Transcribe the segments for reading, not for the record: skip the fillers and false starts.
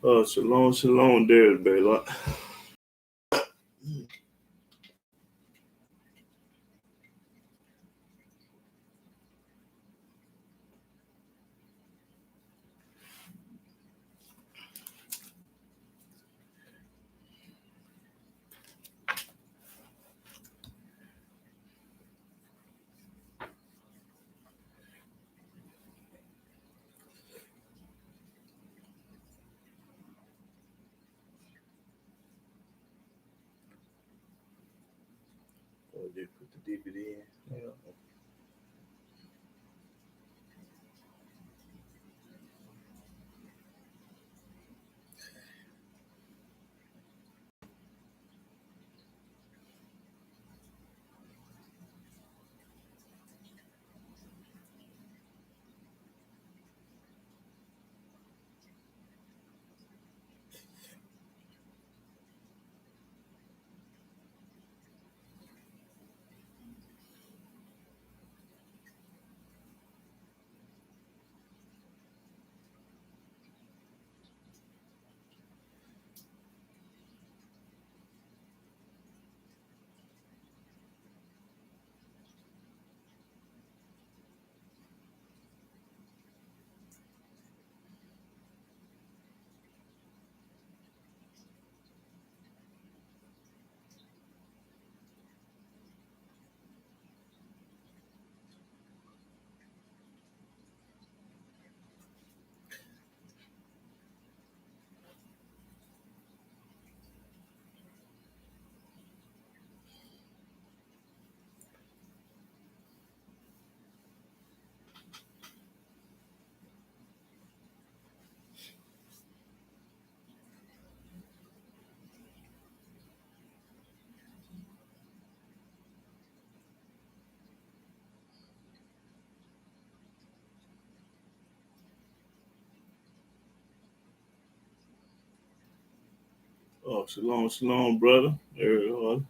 Shalom, shalom, there, Bela. Oh, they put the DVD in. Yeah. Oh, shalom, shalom, brother. Everyone.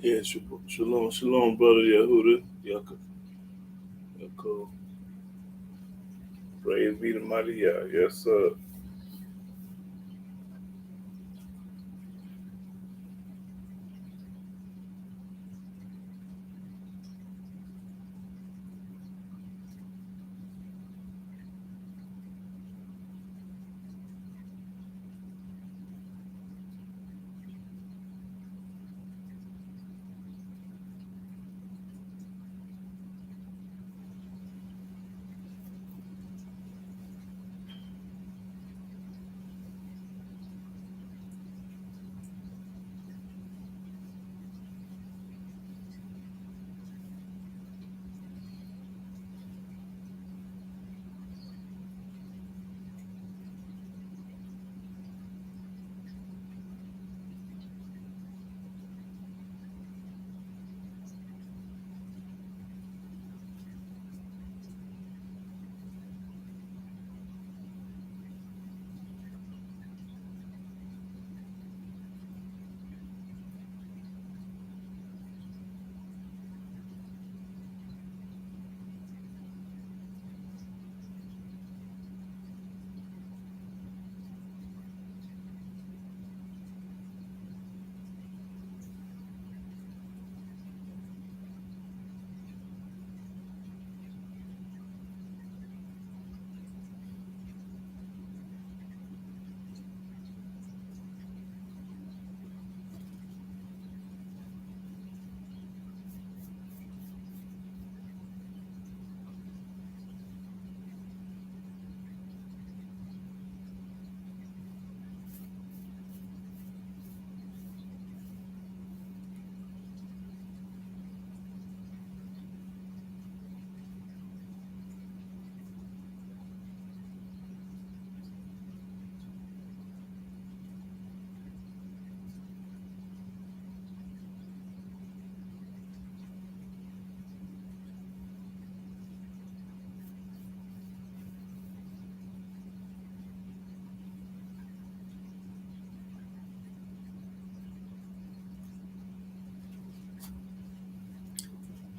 Yeah, shalom, brother Yehuda. Yaakov. Praise be the mighty Yah. Yes, sir.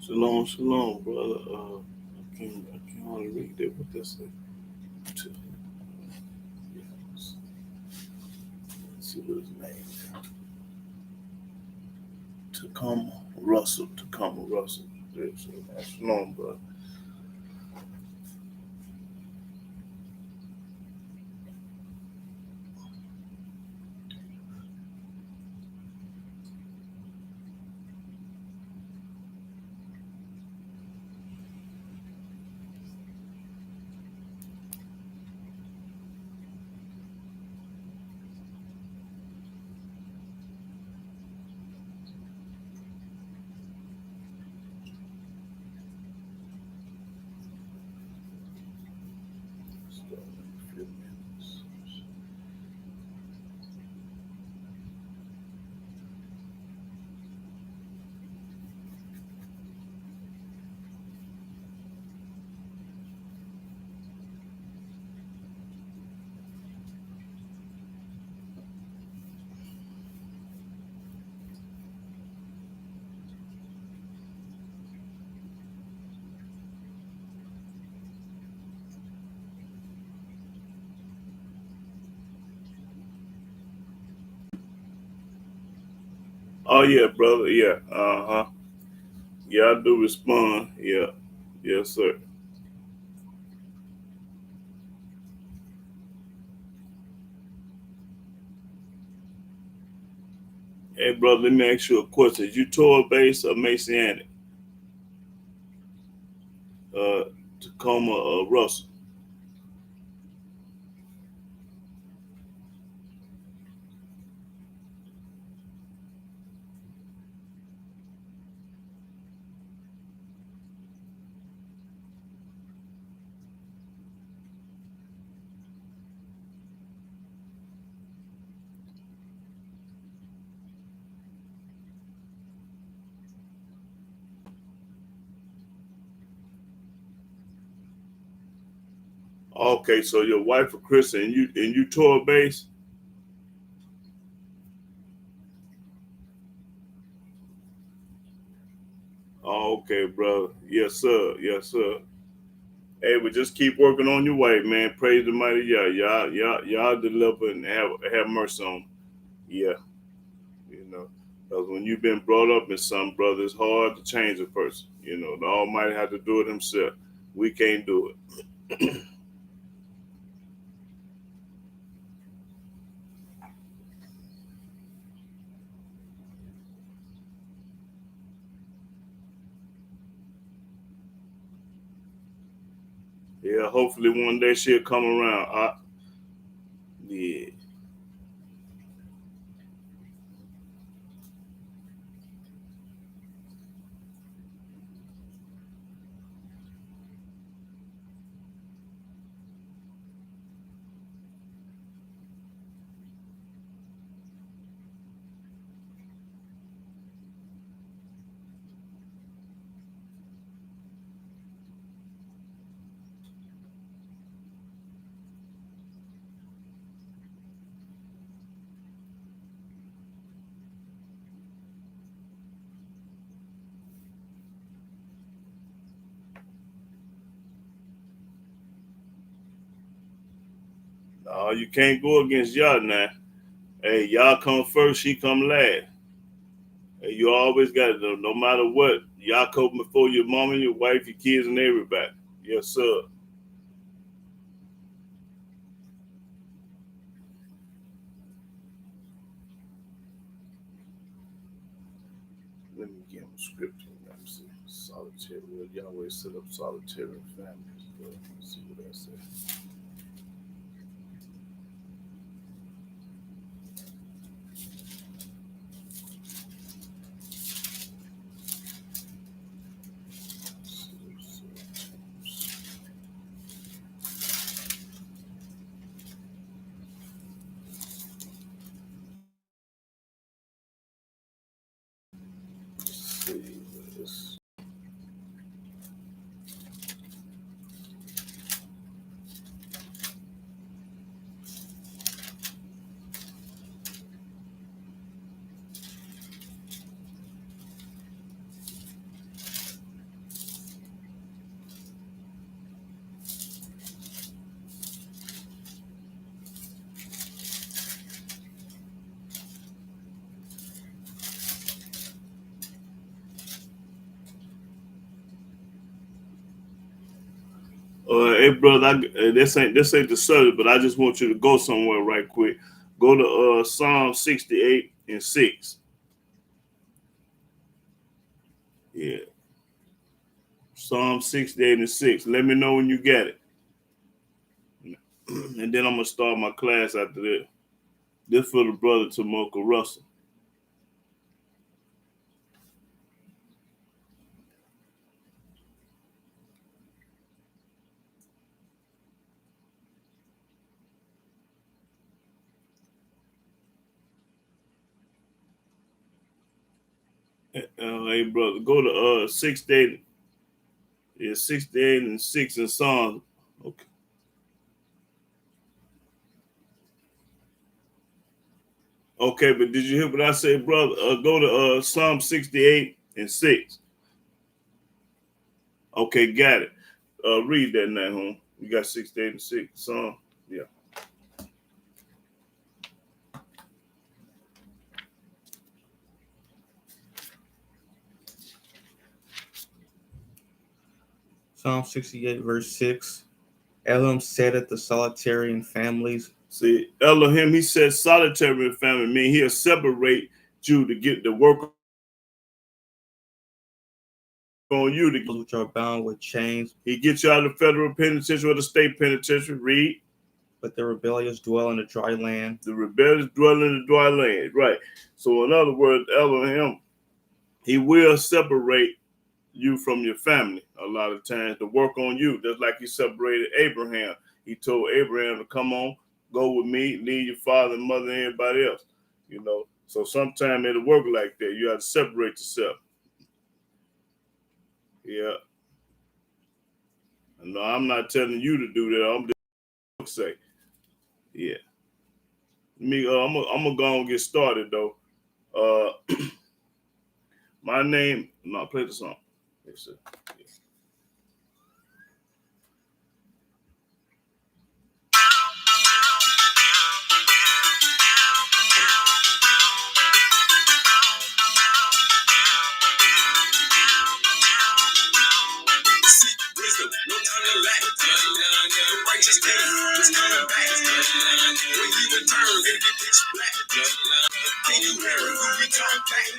Shalom, brother. I can't hardly read that. What that say? To, yeah, let's see what his name is. Tacoma Russell. Yeah, so, shalom, brother. Start in a few minutes. Oh yeah, brother. Yeah. Uh-huh. Yeah, I do respond. Yeah. Yes, sir. Hey, brother, let me ask you a question. You Torah based or Messianic? Uh, Tacoma Russell. Okay, so your wife a Christian and you Torah based? Oh, okay, brother. Yes, sir. Yes, sir. Hey, but just keep working on your way, man. Praise the mighty Yah. Y'all deliver and have mercy on. Yeah, you know. Because when you've been brought up in something, brother, it's hard to change a person. You know, the Almighty had to do it himself. We can't do it. Yeah, hopefully one day she'll come around. Yeah. You can't go against y'all now. Hey, y'all come first, she come last. Hey, you always got to, no matter what. Y'all come before your mama, your wife, your kids, and everybody. Yes, sir. Let me get him scripture. Let me see. Solitary. Will Yahweh set up solitary families? Let's see what that says. Let's see this. Hey brother, this ain't the subject, but I just want you to go somewhere right quick. Go to Psalm 68:6. Yeah, Psalm 68:6. Let me know when you get it, and then I'm gonna start my class after that. This for the brother Tamoka Russell. Hey brother, go to 68. Yeah, 68:6 in Psalm. Okay. Okay, but did you hear what I said, brother? Go to Psalm 68:6. Okay, got it. Read that now, home. You got 68:6 Psalm. Yeah. Psalm 68, verse 6. Elohim said the solitary and families. See, Elohim, he said solitary family, mean he'll separate you to get the work on you to Those which are bound with chains. He gets you out of the federal penitentiary or the state penitentiary. Read. But the rebellious dwell in the dry land. The rebellious dwell in the dry land. Right. So in other words, Elohim, he will separate you from your family a lot of times to work on you. Just like he separated Abraham. He told Abraham to come on, go with me, leave your father and mother and everybody else. You know. So sometimes it'll work like that. You have to separate yourself. Yeah. No, I'm not telling you to do that. I'm just say, yeah. Me, I'm gonna go and get started though. My name, no, play the song. Yes, sir. Yeah. Wisdom, no time to lack. The righteous king is coming back. When he returns, it'll be pitch black. Can you hear it? Who we talk back?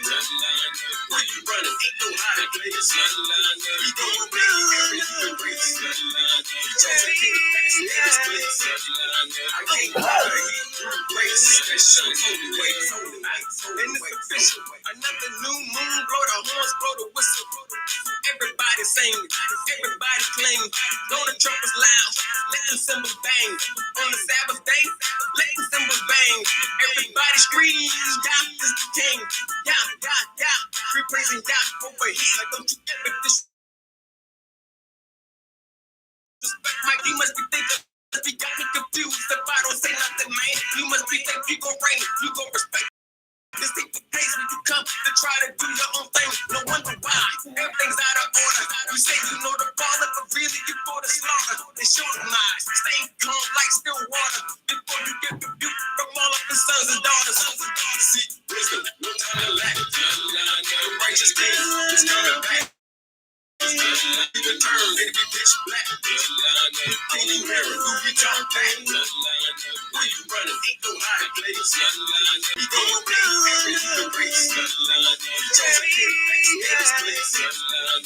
Where you running? Ain't no hiding place. He gon' obey every human race. He chose a king that's in his place. I can't follow him through grace. That shows holy way. And it's official. Another new moon, blow the horns, blow the whistle. Everybody sing, everybody cling. Blow the trumpets loud, let the cymbals bang. On the Sabbath day, let the cymbals bang. Everybody scream, Yah is the king. Yah, Yah, Yah. We praising Yah over here. Don't you ever disrespect Mike. You must be thinking, you got me confused. If I don't say nothing, man, you must be thinking you gon' reign, you gon' respect. This ain't the case when you come to try to do your own thing. No wonder why everything's out of order. You say you know the father, but really you for the slaughter. They show them lies. Stay calm like still water before you get rebuked from all of his sons and daughters. See, wisdom, no time to lack. The righteous king is coming back. He returns, it'll be pitch black. Can you hear it? Who we talk back? Where you running? Ain't no hiding place. He gon' obey every human race. He chose a king that's in his place.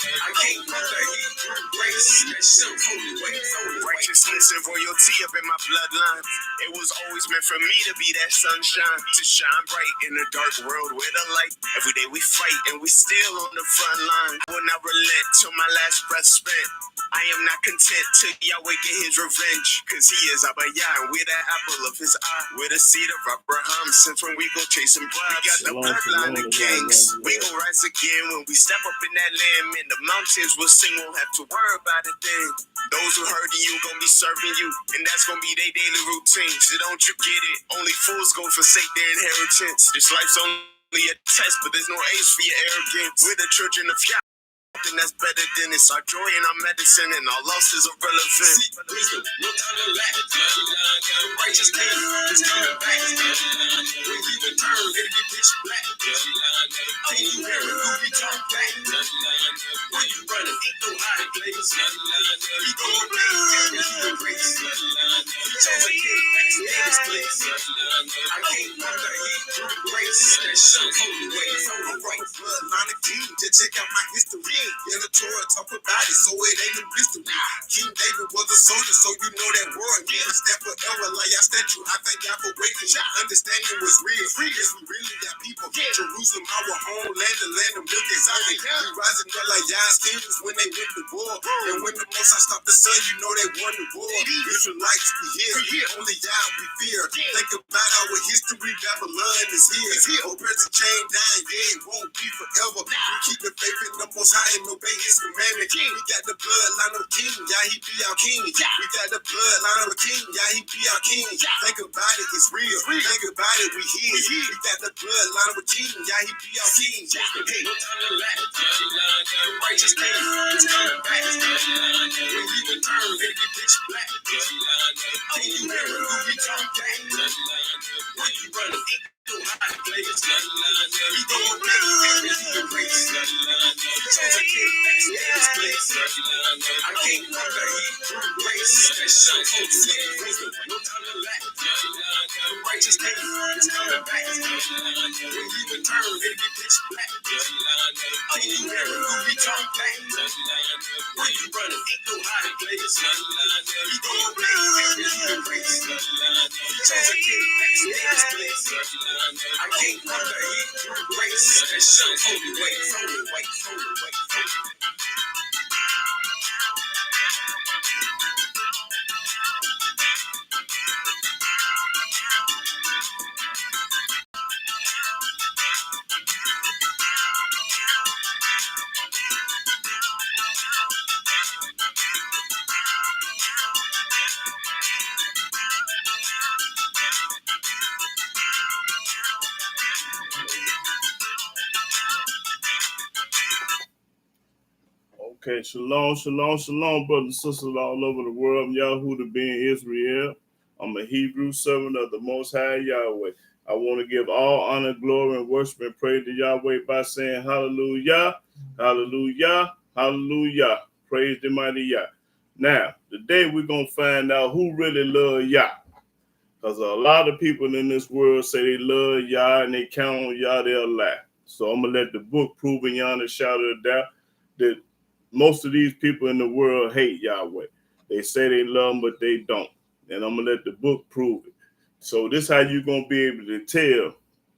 I can't conquer him through grace. That shows holy way. Righteousness and royalty up in my bloodline. It was always meant for me to be that sunshine, to shine bright in a dark world with a light. Every day we fight and we still on the front line. I will not relent till my last breath spent. I am not content till Yahweh get his revenge. Cause he is Abba Yah and we're the apple of his eye. We're the seed of Abraham since when we go chasing bribes. We got the bloodline of kings. We gon' rise again when we step up in that land. Man, the mountains will sing, won't have to worry about a thing. Those who hurting you gon' be serving you, and that's gon' be their daily routine. So don't you get it? Only fools gon' forsake their inheritance. This life's only a test, but there's no age for your arrogance. We're the children of Yah. Nothing that's better than it's our joy and our medicine, and our loss is irrelevant. Wisdom, no time to lack. The righteous king is coming back. When he returns, it'll be pitch black. Can you hear it? Who we talk back? Where you running? Ain't no hiding place. He gon' obey every human race. He chose a king that's in his place. I can't conquer him through grace. That shows holy way. Alright, bloodline of king, just check out my history. In the Torah, talk about it, so it ain't a mystery. King David was a soldier, so you know that war. Yeah, I stand forever like I stand you. I thank God for waking my understanding was real. Yes, we really got people. Jerusalem, our homeland, the land of milk and honey. We rising up like Yah's kings when they went to war. And when the most I stop the sun, you know they won the war. Israelites, we here. Only Yah we fear. Think about our history, Babylon is here. Oppressor chain dying, yeah, it won't be forever. We keep the faith in the most high and obey his commandment. We got the bloodline of king, Yah he be our king. We got the bloodline of a king, Yah he be our king. Think about it, it's real. Think about it, we here. We got the bloodline of a king, Yah he be our king. Hey, no time to lack. The righteous king is coming back. When he returns, it'll be pitch black. Can you hear it? Who we talk back? Where you running? Ain't no hiding place. He gon' obey every human race. He chose a king that's in his place. I can't conquer him through grace. That shows holy wisdom. No time to lack. The righteous king is coming back. When he returns, it'll be pitch black. Can you hear it? Who we talk back? Where you running? Ain't no hiding place. He gon' obey every human race. He chose a king that's in his place. I can't conquer him through grace. That shows holy way. Holy way. Holy way. Okay, shalom, shalom, shalom, brothers and sisters all over the world. I'm Yahweh to be in Israel. I'm a Hebrew servant of the Most High Yahweh. I want to give all honor, glory, and worship and praise to Yahweh by saying hallelujah, hallelujah, hallelujah. Praise the mighty Yah. Now, today we're going to find out who really love Yah. Because a lot of people in this world say they love Yah and they count on Yah, they'll lie. So I'm going to let the book prove beyond a shadow of doubt that most of these people in the world hate Yahweh. They say they love him, but they don't. And I'm going to let the book prove it. So this is how you're going to be able to tell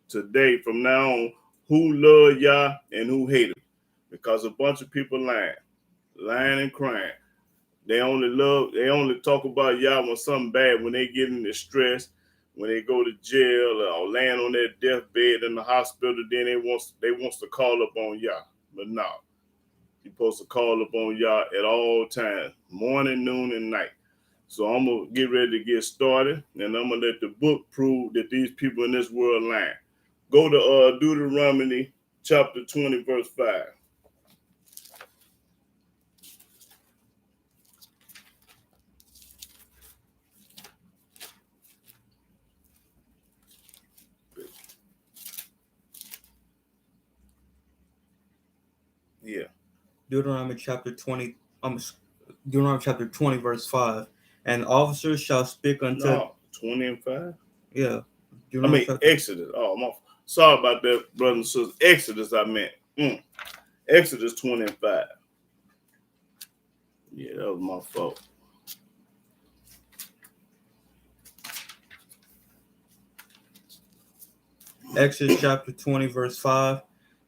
today from now on who love Yah and who hate him. Because a bunch of people lying and crying. They only talk about Yah when something bad, when they get in distress, when they go to jail or land on their deathbed in the hospital, then they wants to call up on Yah. But no. You're supposed to call upon Yah at all times, morning, noon, and night. So I'm going to get ready to get started, and I'm going to let the book prove that these people in this world lying. Go to Deuteronomy chapter 20, verse 5. Yeah. Deuteronomy chapter 20, Deuteronomy chapter 20, verse 5. And officers shall speak unto... No, 20 and 5? Yeah. Exodus. Oh, sorry about that, brothers and sisters. Exodus, I meant. Exodus 20 and 5. Yeah, that was my fault. Exodus chapter 20, verse 5.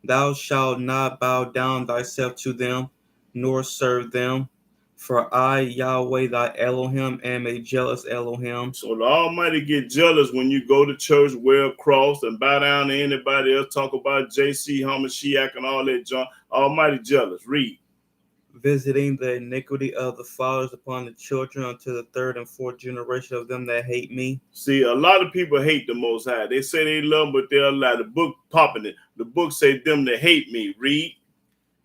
Thou shalt not bow down thyself to them, nor serve them. For I, Yahweh, thy Elohim, am a jealous Elohim. So the Almighty get jealous when you go to church, wear a cross, and bow down to anybody else, talk about JC, Hamashiach, and all that junk. Almighty jealous. Read. Visiting the iniquity of the fathers upon the children unto the third and fourth generation of them that hate me. See, a lot of people hate the Most High. They say they love him, but they'll lie. The book popping it. The book say them that hate me. Read.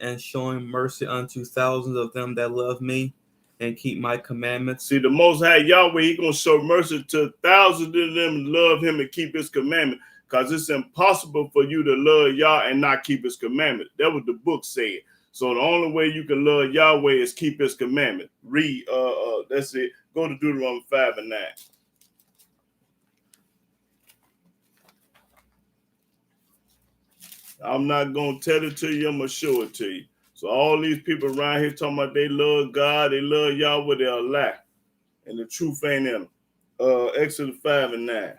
And showing mercy unto thousands of them that love me and keep my commandments. See, the Most High Yahweh, he going to show mercy to thousands of them love him and keep his commandment. Because it's impossible for you to love Yah and not keep his commandment. That's what the book said. So the only way you can love Yahweh is keep his commandment. Read, that's it. Go to Deuteronomy 5 and 9. I'm not going to tell it to you. I'm going to show it to you. So all these people around here talking about they love God, they love Yahweh, they'll lie. And the truth ain't in them. Exodus 5 and 9.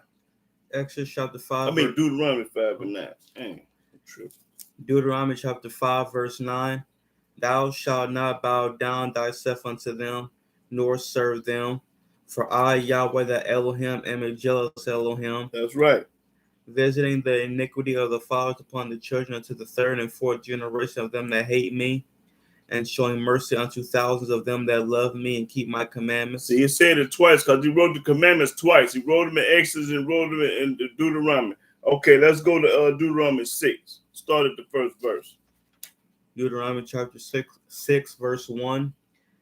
Exodus chapter 5. Deuteronomy 5 and 9. True. Deuteronomy chapter 5, verse 9. Thou shalt not bow down thyself unto them, nor serve them. For I, Yahweh, the Elohim, am a jealous Elohim. That's right. Visiting the iniquity of the fathers upon the children unto the third and fourth generation of them that hate me, and showing mercy unto thousands of them that love me and keep my commandments. See, he said it twice because he wrote the commandments twice. He wrote them in Exodus and wrote them in Deuteronomy. Okay, let's go to Deuteronomy 6. Start at the first verse. Deuteronomy chapter 6, verse 1.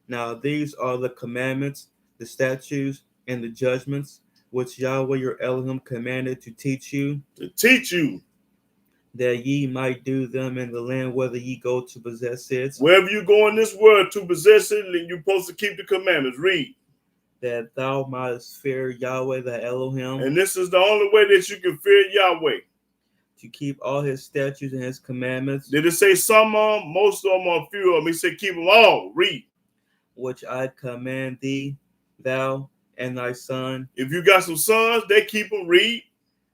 Now these are the commandments, the statutes, and the judgments, which Yahweh your Elohim commanded to teach you. To teach you. That ye might do them in the land whether ye go to possess it. Wherever you go in this world to possess it, you're supposed to keep the commandments. Read. That thou mightest fear Yahweh the Elohim. And this is the only way that you can fear Yahweh. To keep all his statutes and his commandments. Did it say some of them? Most of them, or a few of them. He said keep them all. Read. Which I command thee, thou and thy son. If you got some sons, they keep them. Read.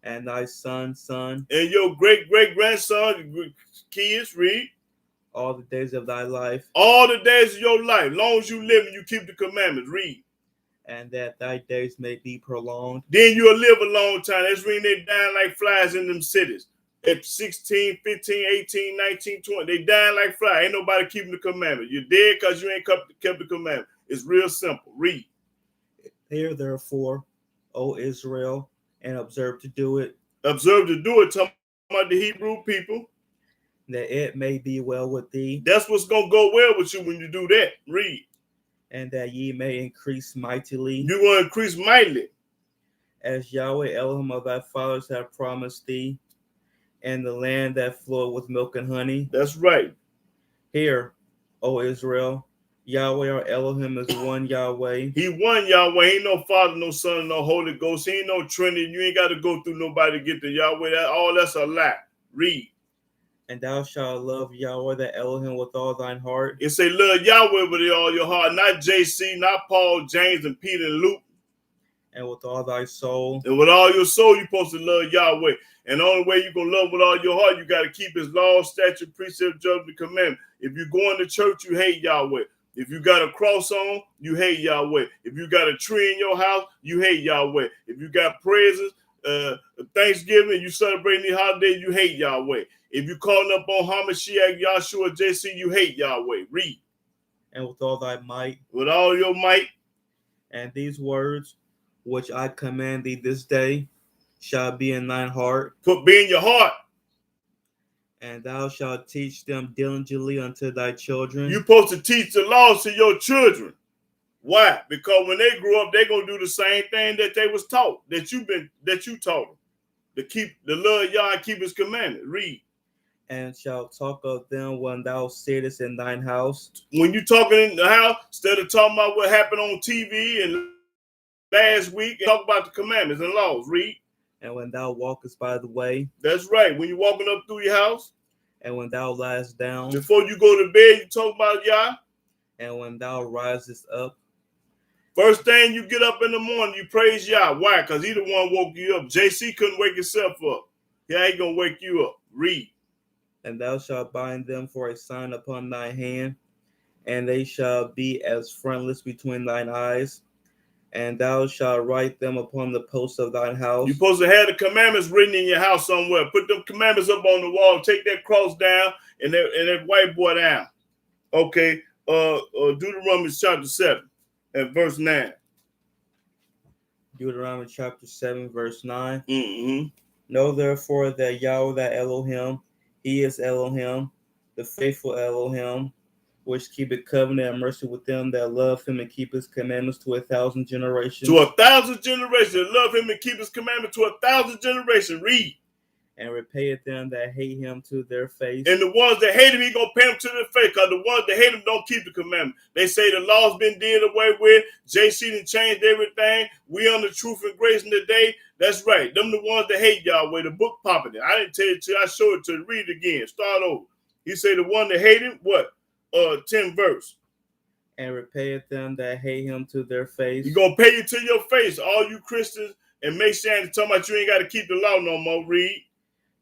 And thy son's son. And your great-great-grandson, kids, read. All the days of thy life. All the days of your life. Long as you live and you keep the commandments. Read. And that thy days may be prolonged. Then you'll live a long time. That's when they dying like flies in them cities. At 16, 15, 18, 19, 20. They dying like flies. Ain't nobody keeping the commandment. You're dead because you ain't kept the commandment. It's real simple. Read. Hear therefore, O Israel, and observe to do it. Observe to do it. Talking about the Hebrew people. that it may be well with thee, That's what's going to go well with you when you do that. Read. and that ye may increase mightily, You're going to increase mightily. as Yahweh Elohim of thy fathers have promised thee, and the land that floweth with milk and honey. That's right. Hear, O Israel, Yahweh our Elohim is one Yahweh. He one Yahweh. Ain't no Father, no Son, no Holy Ghost. He ain't no Trinity. You ain't got to go through nobody to get to Yahweh. That's a lie. Read. And thou shalt love Yahweh thy Elohim with all thine heart, It say love Yahweh with all your heart. Not JC, not Paul, James, and Peter, and Luke. and with all thy soul, And with all your soul, you're supposed to love Yahweh. And the only way you're going to love with all your heart, you got to keep his law, statute, precept, judgment, commandment. If you're going to church, you hate Yahweh. If you got a cross on, you hate Yahweh. If you got a tree in your house, you hate Yahweh. If you got praises, Thanksgiving, you celebrating the holiday, you hate Yahweh. If you calling up on Hamashiach, Yahshua, JC, you hate Yahweh. Read. and with all thy might. With all your might. And these words which I command thee this day shall be in thine heart, Be in your heart. and thou shalt teach them diligently unto thy children. You're supposed to teach the laws to your children. Why? Because when they grow up, they're gonna do the same thing that they was taught, that you taught them. To keep the love Yah and keep his commandments. Read. And shalt talk of them when thou sittest in thine house, When you talking in the house, instead of talking about what happened on TV and last week, talk about the commandments and laws. Read. and when thou walkest by the way, That's right. When you're walking up through your house, and when thou liest down, before you go to bed, you talk about Yah. and when thou risest up. First thing you get up in the morning, you praise Yah. Why? Because he the one woke you up. JC couldn't wake himself up. He ain't gonna wake you up. Read. And thou shalt bind them for a sign upon thy hand, and they shall be as frontlets between thine eyes, and thou shalt write them upon the posts of thine house. You're supposed to have the commandments written in your house somewhere. Put them commandments up on the wall. Take that cross down and that whiteboard down. Okay. Deuteronomy chapter 7 and verse 9. Deuteronomy chapter 7, verse 9. Mm-hmm. Know therefore that Yahweh thy Elohim, he is Elohim, the faithful Elohim, which keepeth covenant and mercy with them that love him and keep his commandments to 1,000 generations. To 1,000 generations. Love him and keep his commandment to 1,000 generations. Read. And repayeth them that hate him to their face. And the ones that hate him, he gonna pay them to their face. Because the ones that hate him don't keep the commandment. They say the law's been did away with. JC done changed everything. We on the truth and grace in the day. That's right. Them the ones that hate Yahweh. The book popping it. I didn't tell you till I showed it to you. Read it again. Start over. He say the one that hate him, what? 10 verse. And repayeth them that hate him to their face. He gonna pay you to your face, all you Christians, and make sure and talking about you ain't got to keep the law no more. Read.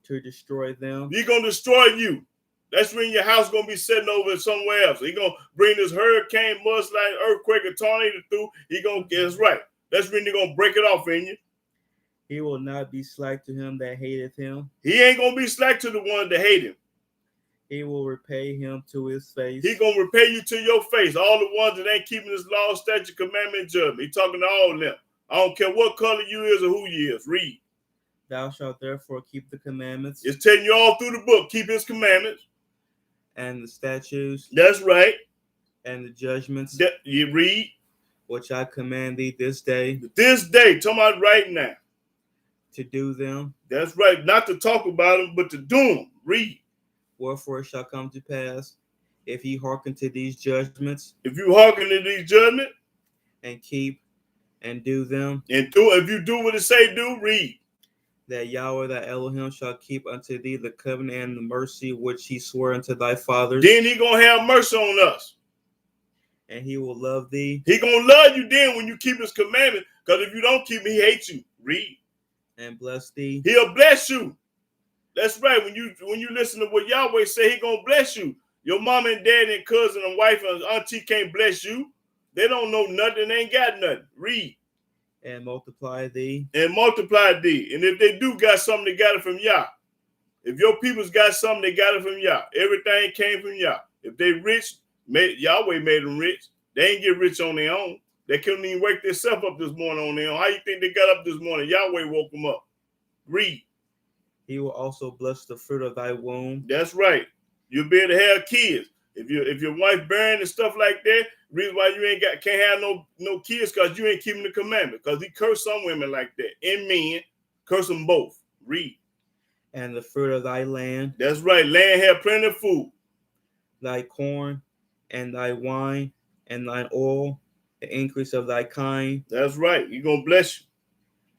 To destroy them. He gonna destroy you. That's when your house gonna be sitting over somewhere else. He gonna bring this hurricane, mudslide, earthquake, a tornado through. He gonna get us right. That's when he gonna break it off in you. He will not be slack to him that hateth him. He ain't gonna be slack to the ones that hate him. He will repay him to his face. He gonna repay you to your face. All the ones that ain't keeping his law, statute, commandment, and judgment. He talking to all of them. I don't care what color you is or who you is. Read. Thou shalt therefore keep the commandments. It's telling you all through the book. Keep his commandments. And the statutes. That's right. And the judgments. You read. Which I command thee this day. This day. Talking about right now. To do them. That's right. Not to talk about them, but to do them. Read. Wherefore it shall come to pass, if ye hearken to these judgments. If you hearken to these judgments. And keep and do them. And if you do what it say do, read. That Yahweh thy Elohim shall keep unto thee the covenant and the mercy which he swore unto thy fathers. Then he gonna have mercy on us. And he will love thee. He gonna love you then when you keep his commandment. Because if you don't keep him, he hates you. Read. And bless thee. He'll bless you. That's right. When you listen to what Yahweh say, he gonna bless you. Your mom and dad and cousin and wife and auntie can't bless you. They don't know nothing. They ain't got nothing. Read. And multiply thee. And multiply thee. And if they do got something, they got it from Yah. If your people's got something, they got it from Yah. Everything came from Yah. If they rich, Yahweh made them rich. They ain't get rich on their own. They couldn't even wake themselves up this morning on their own. How you think they got up this morning? Yahweh woke them up. Read. He will also bless the fruit of thy womb. That's right. You'll be able to have kids. If your wife barren and stuff like that, reason why you can't have no kids because you ain't keeping the commandment. Because he cursed some women like that. And men, curse them both. Read. And the fruit of thy land, That's right. Land have plenty of food. thy corn, and thy wine, and thine oil, the increase of thy kind, That's right. He's gonna bless you.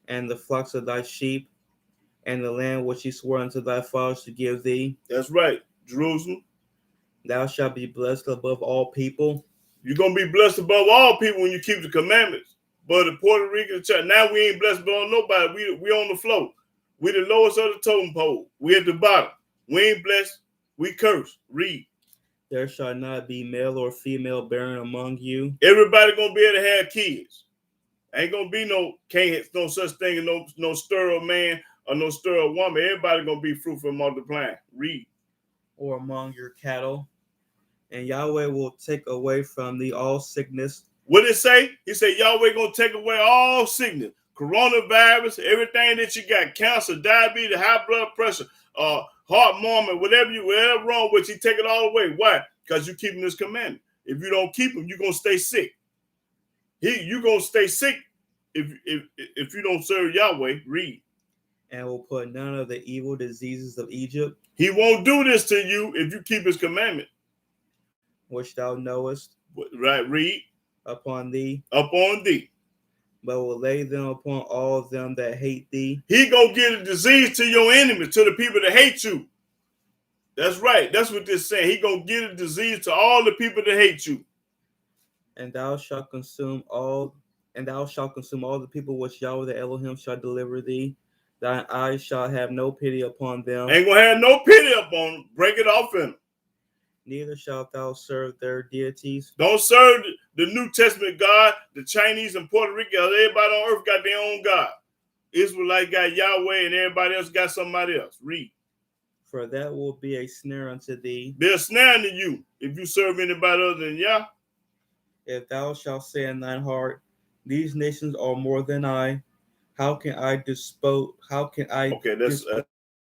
and the flocks of thy sheep, and the land which he swore unto thy fathers to give thee. That's right. Jerusalem. Thou shalt be blessed above all people. You're gonna be blessed above all people when you keep the commandments. But the Puerto Rican church, now we ain't blessed above nobody. We on the floor. We the lowest of the totem pole. We at the bottom. We ain't blessed. We curse. Read. There shall not be male or female barren among you. Everybody gonna be able to have kids. Ain't gonna be no such thing as no sterile man or no sterile woman. Everybody gonna be fruitful and multiplying. Read. Or among your cattle. And Yahweh will take away from thee all sickness. What did it say? He said Yahweh gonna take away all sickness, coronavirus, everything that you got, cancer, diabetes, high blood pressure, heart murmur, whatever wrong with you, take it all away. Why? Because you keeping this commandment. If you don't keep them, you're gonna stay sick. You're gonna stay sick if you don't serve Yahweh. Read. And will put none of the evil diseases of Egypt. He won't do this to you if you keep his commandment. Which thou knowest. Right, read. Upon thee. Upon thee. But will lay them upon all of them that hate thee. He gonna give a disease to your enemies, to the people that hate you. That's right. That's what this saying. He gonna give a disease to all the people that hate you. And thou shalt consume all the people which Yahweh the Elohim shall deliver thee. Thine eyes shall have no pity upon them. Ain't gonna have no pity upon them. Break it off in them. Neither shalt thou serve their deities. Don't serve the New Testament God, the Chinese and Puerto Rican. Everybody on earth got their own God. Israelites got Yahweh and everybody else got somebody else. Read. For that will be a snare unto thee. Be a snare unto you if you serve anybody other than Yah. If thou shalt say in thine heart, these nations are more than I, how can I dispose? Okay, that's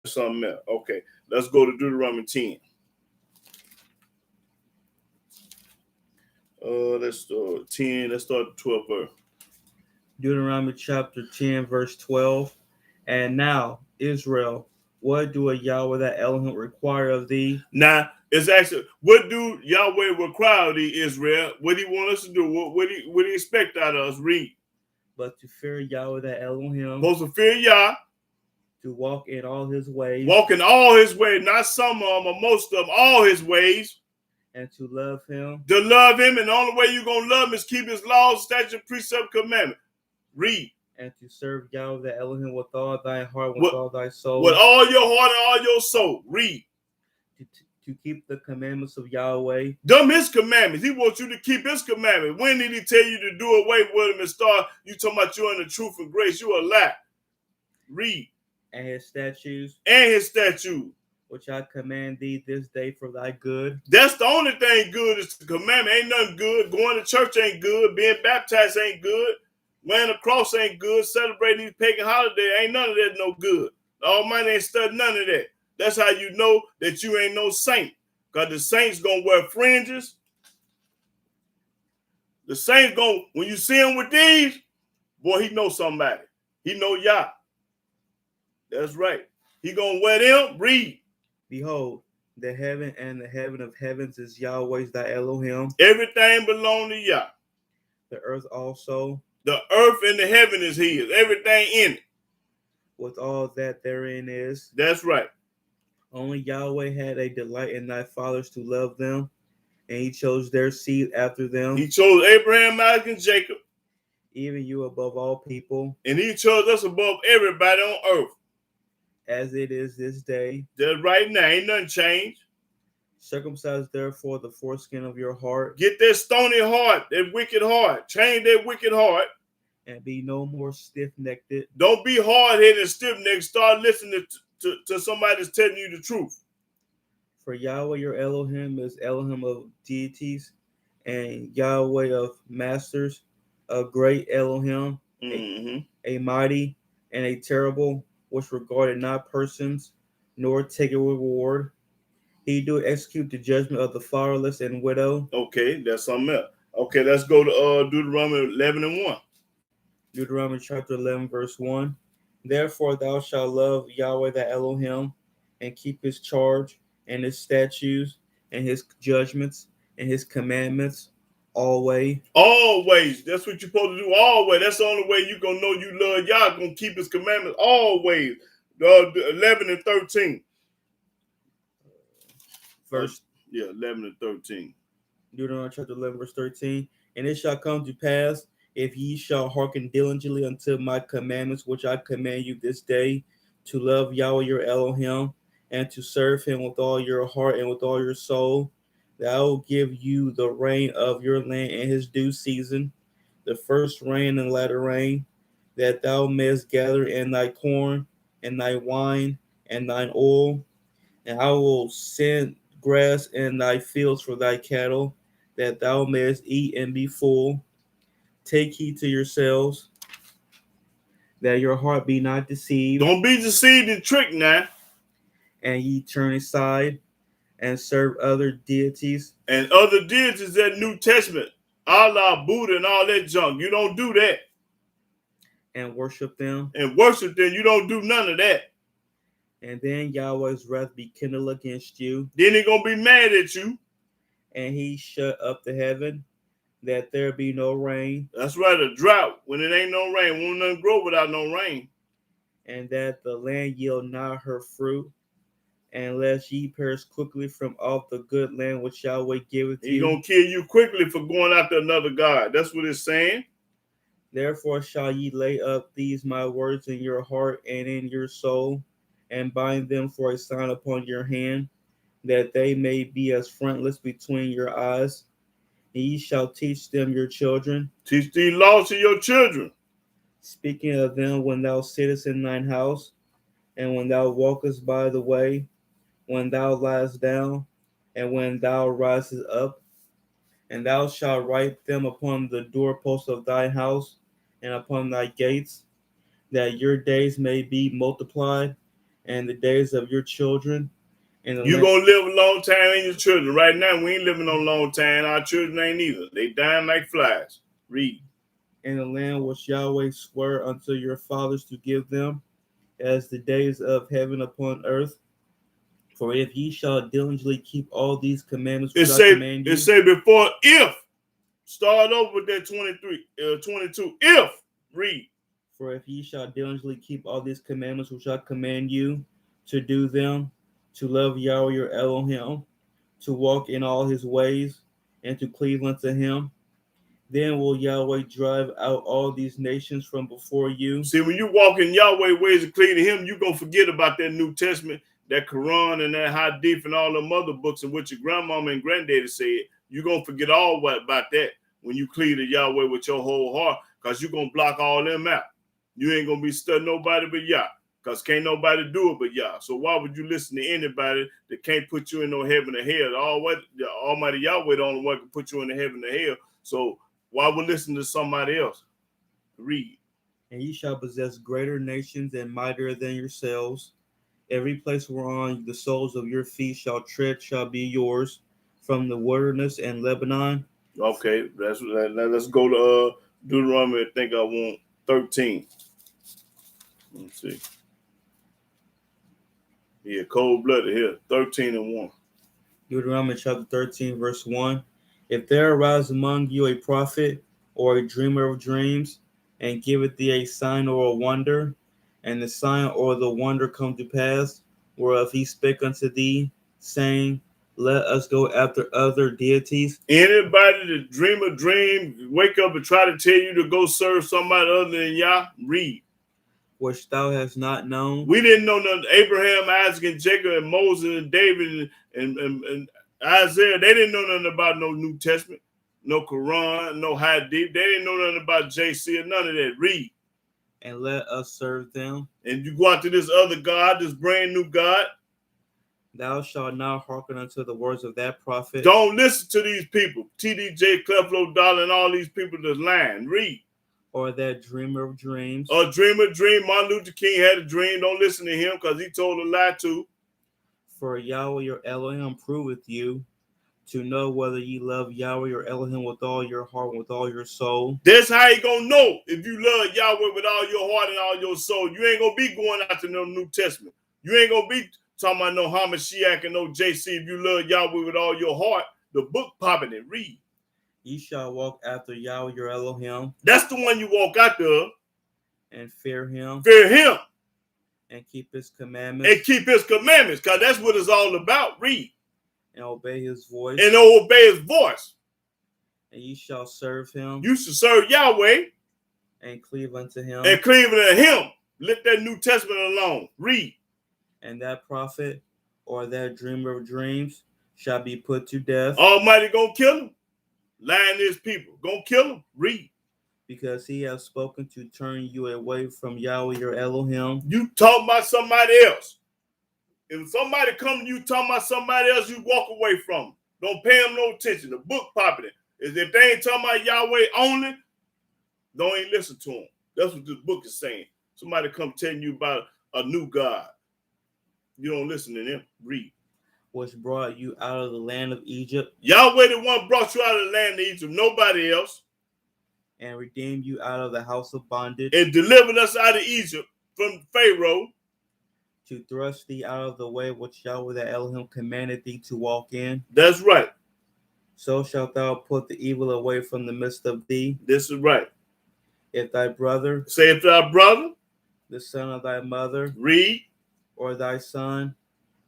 something else. Okay, let's go to Deuteronomy 10. Let's start 10. Let's start the 12th verse. Deuteronomy chapter 10, verse 12. And now, Israel, what do Yahweh that Elohim require of thee? Now, it's actually, what do Yahweh require of thee, Israel? What do he want us to do? What do he expect out of us? Read. But to fear Yahweh that Elohim. Supposed to fear Yah. To walk in all his ways. Walk in all his ways, not some of them or most of them, all his ways. And to love him. To love him, and the only way you're going to love him is keep his laws, statutes, precept, commandment. Read. And to serve Yahweh the Elohim with all thy heart, with all thy soul. With all your heart and all your soul. Read. To keep the commandments of Yahweh. Them his commandments. He wants you to keep his commandments. When did he tell you to do away with them and start you talking about you in the truth and grace? You a lie. Read. And his statutes. And his statutes. Which I command thee this day for thy good. That's the only thing good is the commandment. Ain't nothing good. Going to church ain't good. Being baptized ain't good. Wearing a cross ain't good. Celebrating these pagan holidays ain't none of that no good. The Almighty ain't studied none of that. That's how you know that you ain't no saint. Because the saints gonna wear fringes. The saints gonna, when you see him with these, boy, he know somebody. He know Yah. That's right. He gonna wear them. Read. Behold, the heaven and the heaven of heavens is Yahweh's thy Elohim. Everything belong to Yah. The earth also. The earth and the heaven is his. Everything in it. With all that therein is. That's right. Only Yahweh had a delight in thy fathers to love them, and he chose their seed after them. He chose Abraham, Isaac, and Jacob. Even you above all people. And he chose us above everybody on earth. As it is this day. That's right now. Ain't nothing changed. Circumcise therefore the foreskin of your heart. Get that stony heart, that wicked heart. Change that wicked heart. And be no more stiff-necked. Don't be hard-headed and stiff-necked. Start listening to somebody that's telling you the truth. For Yahweh your Elohim is Elohim of deities, and Yahweh of masters, a great Elohim, a mighty and a terrible, which regarded not persons, nor take a reward. He do execute the judgment of the fatherless and widow. Okay, that's something else. Okay, let's go to Deuteronomy 11 and 1. Deuteronomy chapter 11, verse 1. Therefore thou shalt love Yahweh thy Elohim, and keep his charge, and his statutes, and his judgments, and his commandments, always. Always. That's what you're supposed to do. Always. That's the only way you're going to know you love Yah. Going to keep his commandments always. 11 and 13. Verse 11 and 13. Deuteronomy chapter 11, verse 13. And it shall come to pass, if ye shall hearken diligently unto my commandments, which I command you this day, to love Yahweh your Elohim, and to serve him with all your heart and with all your soul, that I will give you the rain of your land in his due season, the first rain and latter rain, that thou mayest gather in thy corn, and thy wine, and thine oil. And I will send grass in thy fields for thy cattle, that thou mayest eat and be full. Take heed to yourselves, that your heart be not deceived, Don't be deceived and tricked now. and ye turn aside and serve other deities. And other deities that New Testament, Allah, Buddha, and all that junk. You don't do that. And worship them. And worship them. You don't do none of that. And then Yahweh's wrath be kindled against you, Then he going to be mad at you. and he shut up the heaven, that there be no rain, That's right, a drought. When it ain't no rain, won't nothing grow without no rain. and that the land yield not her fruit, unless ye perish quickly from off the good land which Yahweh giveth He you. going to kill you quickly for going after another God. That's what it's saying. Therefore shall ye lay up these my words in your heart and in your soul, and bind them for a sign upon your hand, that they may be as frontlets between your eyes. And ye shall teach them your children, Teach these laws to your children. speaking of them when thou sittest in thine house, and when thou walkest by the way, when thou liest down, and when thou risest up. And thou shalt write them upon the doorposts of thy house, and upon thy gates, that your days may be multiplied, and the days of your children. And You going to live a long time in your children. Right now, we ain't living no long time. Our children ain't either. They dying like flies. Read. in the land which Yahweh swore unto your fathers to give them, as the days of heaven upon earth. For if ye shall diligently keep all these commandments which I command you, It say before if. Start over with that 22. If. Read. for if ye shall diligently keep all these commandments which I command you to do them, to love Yahweh your Elohim, to walk in all his ways, and to cleave unto him, then will Yahweh drive out all these nations from before you. See, when you walk in Yahweh ways and clean to him, you're going to forget about that New Testament, that Quran, and that Hadith, and all them other books in which your grandmama and granddaddy said. You're going to forget all about that when you cleave to Yahweh with your whole heart, because you're going to block all them out. You ain't going to be studying nobody but Yah, because can't nobody do it but Yah. So why would you listen to anybody that can't put you in no heaven or hell? The Almighty Yahweh the only one can put you in the heaven or hell. So why would listen to somebody else? Read. And ye shall possess greater nations and mightier than yourselves. Every place whereon the soles of your feet shall tread shall be yours, from the wilderness and Lebanon. Okay, let's go to Deuteronomy. I think I want 13. Let's see. Yeah, cold blooded here. 13 and 1. Deuteronomy chapter 13, verse 1. If there arise among you a prophet or a dreamer of dreams, and giveth thee a sign or a wonder, and the sign or the wonder come to pass, whereof he spake unto thee, saying, let us go after other deities. Anybody that dream a dream, wake up and try to tell you to go serve somebody other than Yah, read. Which thou hast not known. We didn't know nothing. Abraham, Isaac, and Jacob, and Moses, and David, and Isaiah, they didn't know nothing about no New Testament, no Quran, no Hadith. They didn't know nothing about JC or none of that. Read. And let us serve them. And you go out to this other God, this brand new God. Thou shalt not hearken unto the words of that prophet. Don't listen to these people. TDJ, Creflo Dollar, and all these people that's lying. Read. Or that dreamer of dreams. A dream. Martin Luther King had a dream. Don't listen to him because he told a lie too. For Yahweh your Elohim proveth you, to know whether ye love Yahweh your Elohim with all your heart and with all your soul. That's how you gonna know if you love Yahweh with all your heart and all your soul. You ain't gonna be going out to no New Testament. You ain't gonna be talking about no Hamashiach and no JC. If you love Yahweh with all your heart, the book popping it. Read. Ye shall walk after Yahweh your Elohim, That's the one you walk out there. and fear him, Fear him and keep his commandments, and keep his commandments, because that's what it's all about. Read. and obey his voice, And obey his voice. and ye shall serve him, You should serve Yahweh and cleave unto him, and cleave to him. Let that New Testament alone. Read. and that prophet or that dreamer of dreams shall be put to death, Almighty gonna kill him. Lying his people. Gonna kill him. Read. because he has spoken to turn you away from Yahweh your Elohim. You talk about somebody else. If somebody come to you talking about somebody else, you walk away from them. Don't pay them no attention. The book popping it. If they ain't talking about Yahweh only, don't even listen to them. That's what this book is saying. Somebody come telling you about a new God. You don't listen to them. Read. Which brought you out of the land of Egypt, Yahweh the one brought you out of the land of Egypt. Nobody else. and redeemed you out of the house of bondage, And delivered us out of Egypt from Pharaoh. to thrust thee out of the way which Yahweh the Elohim commanded thee to walk in. That's right. So shalt thou put the evil away from the midst of thee. This is right. If thy brother, Say if thy brother, the son of thy mother, read, or thy son,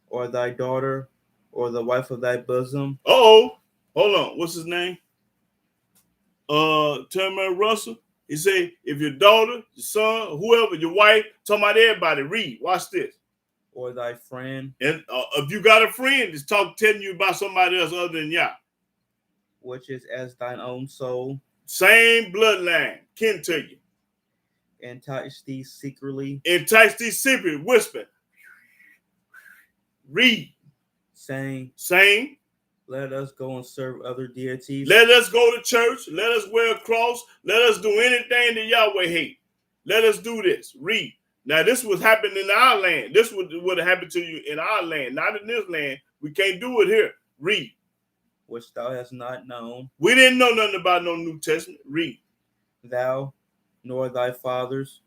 or thy daughter, or the wife of thy bosom, hold on, what's his name? Terman Russell. He say, if your daughter, your son, whoever, your wife, talking about everybody, read. Watch this. or thy friend, And if you got a friend that's telling you about somebody else other than Yah, which is as thine own soul, same bloodline, kin to you, entice thee secretly, entice these secret, whisper, read, saying, same. let us go and serve other deities, Let us go to church. Let us wear a cross. Let us do anything that Yahweh hate. Let us do this. Read. Now, this was happening in our land. This would have happened to you in our land, not in this land. We can't do it here. Read. which thou hast not known, We didn't know nothing about no New Testament. Read. thou nor thy fathers,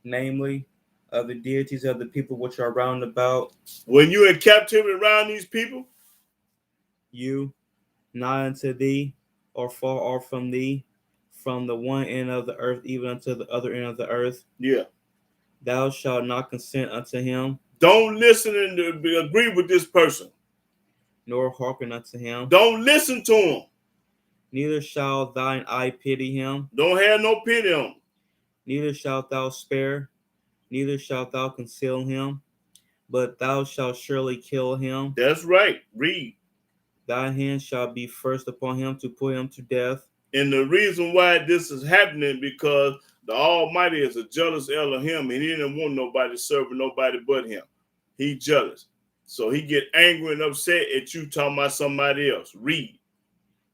namely of the deities of the people which are round about When you're in captivity around these people, you, nigh unto thee, or far off from thee, from the one end of the earth even unto the other end of the earth, yeah, thou shalt not consent unto him, don't listen and agree with this person. nor hearken unto him. Don't listen to him. Neither shall thine eye pity him, Don't have no pity on him. neither shalt thou spare, neither shalt thou conceal him, but thou shalt surely kill him. That's right. Read. Thy hand shall be first upon him to put him to death. And the reason why this is happening because the Almighty is a jealous Elohim, and he didn't want nobody serving nobody but him. He jealous. So he get angry and upset at you talking about somebody else. Read.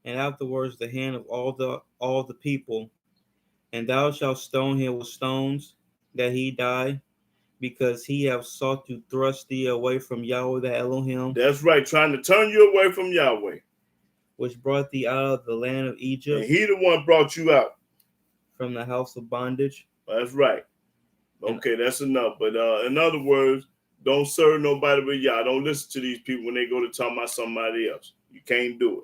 And afterwards the hand of all the people, and thou shalt stone him with stones, that he die, because he have sought to thrust thee away from Yahweh the Elohim, That's right. Trying to turn you away from Yahweh. which brought thee out of the land of And Egypt, he the one brought you out. from the house of bondage. That's right. Okay, that's enough. But in other words, don't serve nobody but Yah. Don't listen to these people when they go to talk about somebody else. You can't do it.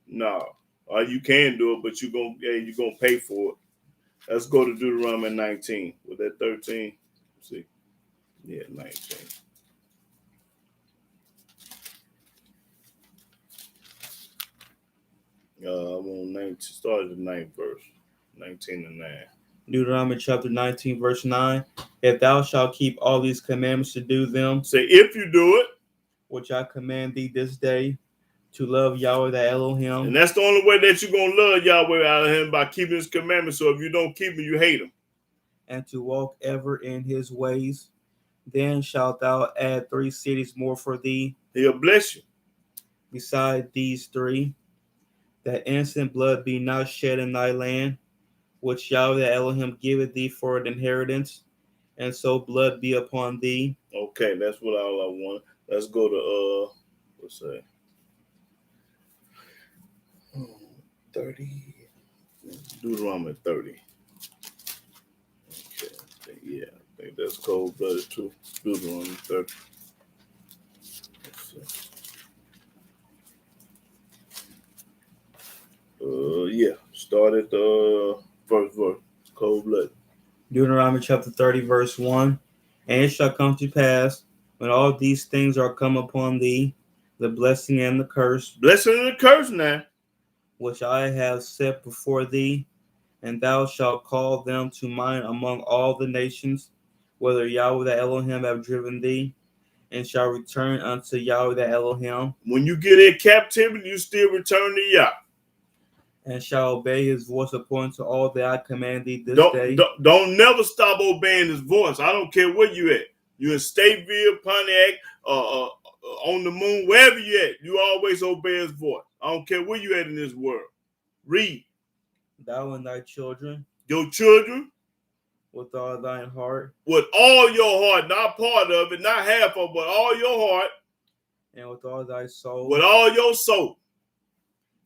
No. Or you can do it, but you're gonna pay for it. Let's go to Deuteronomy 19. Was that 13? Let's see. Yeah, 19. I'm on 19. Start at the 9th verse. 19 and 9. Deuteronomy chapter 19, verse 9. If thou shalt keep all these commandments to do them, Say, if you do it, which I command thee this day, to love Yahweh the Elohim, and that's the only way that you're going to love Yahweh out of him, by keeping his commandments. So if you don't keep them, you hate him. and to walk ever in his ways, then shalt thou add 3 cities more for thee, He'll bless you. beside these 3, that innocent blood be not shed in thy land, which Yahweh the Elohim giveth thee for an inheritance, and so blood be upon thee. Okay, that's what all I want. Let's go to what's that? 30. Deuteronomy 30. Okay. Yeah, I think that's cold-blooded too. Deuteronomy 30. Let's see. Yeah. Start at the first verse. Cold-blooded. Deuteronomy chapter 30, verse 1. And it shall come to pass, when all these things are come upon thee, the blessing and the curse, Blessing and the curse now. which I have set before thee, and thou shalt call them to mind among all the nations, whether Yahweh the Elohim have driven thee, and shall return unto Yahweh the Elohim, When you get in captivity, you still return to Yah. and shall obey his voice according to all that I command thee this day. Don't never stop obeying his voice. I don't care where you at. You in Stateville, Pontiac, on the moon, wherever you at, you always obey his voice. I don't care where you at in this world. Read. Thou and thy children, Your children, with all thine heart, with all your heart, not part of it, not half of it, but all your heart, and with all thy soul, with all your soul.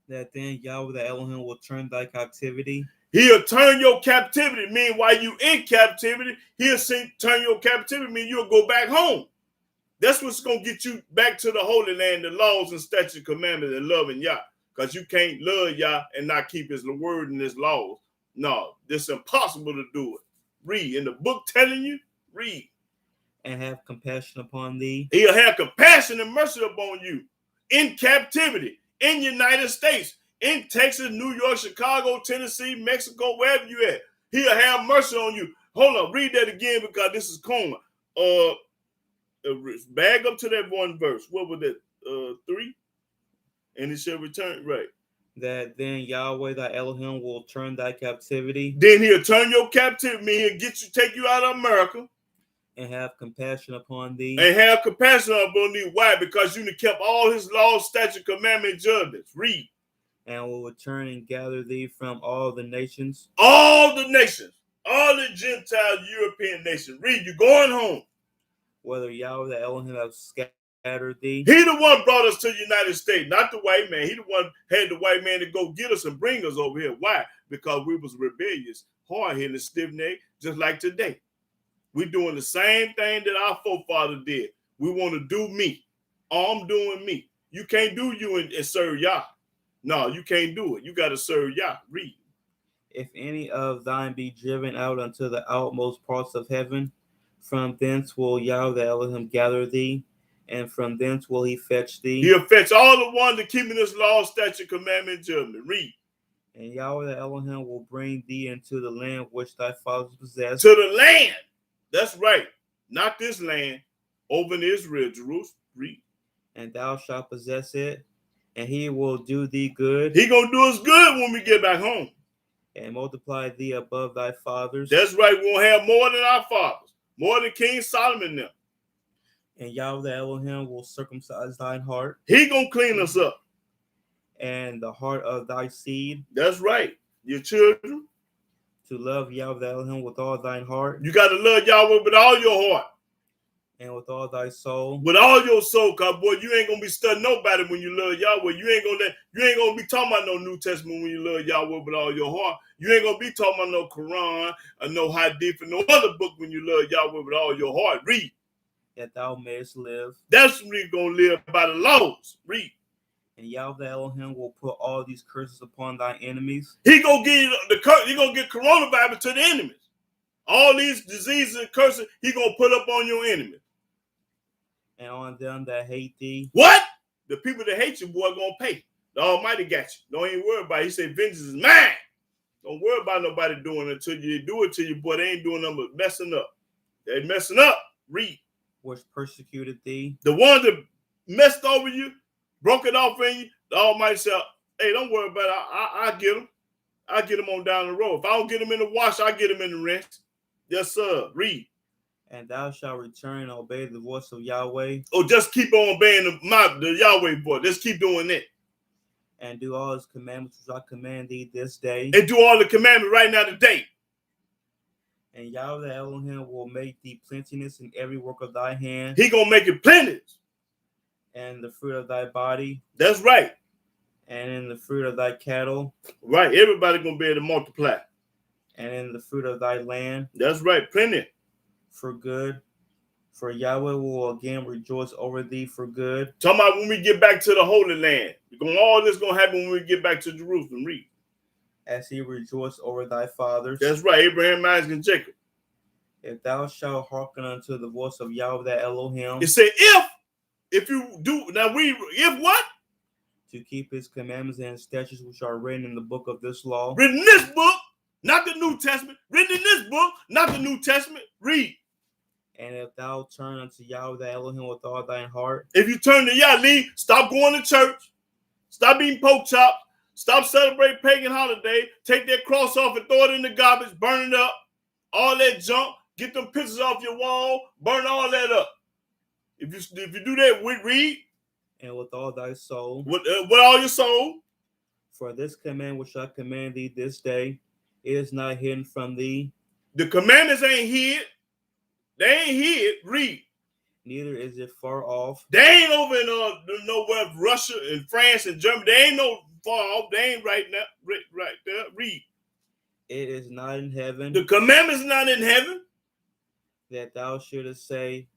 that then Yahweh the Elohim will turn thy captivity, He'll turn your captivity. Mean while you in captivity, he'll turn your captivity. Mean you'll go back home. That's what's gonna get you back to the Holy Land, the laws and statutes, commandments, and loving Yah. Because you can't love Yah and not keep His word and His laws. No, it's impossible to do it. Read in the book telling you. Read. and have compassion upon thee, He'll have compassion and mercy upon you in captivity, in United States, in Texas, New York, Chicago, Tennessee, Mexico, wherever you at. He'll have mercy on you. Hold on, read that again because this is Coma. Bag up to that one verse. What was that? 3? And it shall return, right. that then Yahweh thy Elohim will turn thy captivity, Then he'll turn your captivity, he'll get you, take you out of America. and have compassion upon thee, And have compassion upon thee. Why? Because you kept all his laws, statutes, commandments, judgments. Read. and will return and gather thee from all the nations, All the nations, all the Gentile European nations. Read. You're going home. whether Yahweh the Elohim have scattered thee. He the one brought us to the United States, not the white man. He the one had the white man to go get us and bring us over here. Why? Because we was rebellious, hard-headed, and stiff-necked, just like today. We're doing the same thing that our forefathers did. We want to do me. I'm doing me. You can't do you and serve Yah. No, you can't do it. You got to serve Yah. Read. If any of thine be driven out unto the outmost parts of heaven, from thence will Yahweh the Elohim gather thee, and from thence will he fetch thee. He'll fetch all the ones that keeping this law, statute, commandment, judgment. Read. And Yahweh the Elohim will bring thee into the land which thy fathers possessed. To the land. That's right. Not this land. Over in Israel, Jerusalem. Read. And thou shalt possess it, and he will do thee good. He gonna do us good when we get back home. And multiply thee above thy fathers. That's right. We're gonna have more than our fathers, more than King Solomon now. And Yahweh the Elohim will circumcise thine heart. He gonna clean us up. And the heart of thy seed. That's right. Your children. To love Yahweh the Elohim with all thine heart. You gotta love Yahweh with all your heart. And with all thy soul. With all your soul, cause boy, you ain't gonna be studying nobody when you love Yahweh. You ain't gonna be talking about no New Testament when you love Yahweh with all your heart. You ain't gonna be talking about no Quran or no Hadith or no other book when you love Yahweh with all your heart. Read. That thou mayest live. That's when you're gonna live by the laws. Read. And Yahweh the Elohim will put all these curses upon thy enemies. He gonna give you the curse. He gonna get coronavirus to the enemies. All these diseases and curses, he gonna put up on your enemies. And on them that hate thee. What? The people that hate you, boy, gonna pay. The Almighty got you. Don't even worry about it. He said, vengeance is mine. Don't worry about nobody doing it until you do it to you, boy. They ain't doing nothing but messing up. They messing up. Read. Which persecuted thee. The ones that messed over you, broke it off in you, the Almighty said, hey, don't worry about it. I get them. I get them on down the road. If I don't get them in the wash, I get them in the rinse. Yes, sir. Read. And thou shalt return and obey the voice of Yahweh. Oh, just keep on obeying the Yahweh voice. Just keep doing that. And do all his commandments which I command thee this day. And do all the commandments right now today. And Yahweh the Elohim will make thee plenteous in every work of thy hand. He gonna make it plenteous. and the fruit of thy body, That's right. and in the fruit of thy cattle, Right. Everybody gonna be able to multiply. and in the fruit of thy land, That's right. Plenty. for good. For Yahweh will again rejoice over thee for good, Talking about when we get back to the Holy Land. All this gonna happen when we get back to Jerusalem. Read. as he rejoiced over thy fathers. That's right. Abraham, Isaac, and Jacob. If thou shalt hearken unto the voice of Yahweh thy Elohim, It said if you do now we if what? to keep his commandments and statutes which are written in the book of this law, Written in this book, not the New Testament. Written in this book, not the New Testament. Read. and if thou turn unto Yahweh thy Elohim with all thine heart, If you turn to Yahweh, stop going to church, stop eating pork chops, stop celebrating pagan holiday, take that cross off and throw it in the garbage, burn it up, all that junk, get them pictures off your wall, burn all that up. If you do that, we read and with all thy soul, with all your soul. for this command which I command thee this day, it is not hidden from thee, The commandments ain't hid. They ain't hid. Read. neither is it far off. They ain't over in nowhere, Russia and France and Germany. They ain't no far off. They ain't right now, right there. Read. It is not in heaven, The commandments not in heaven. that thou shouldest say,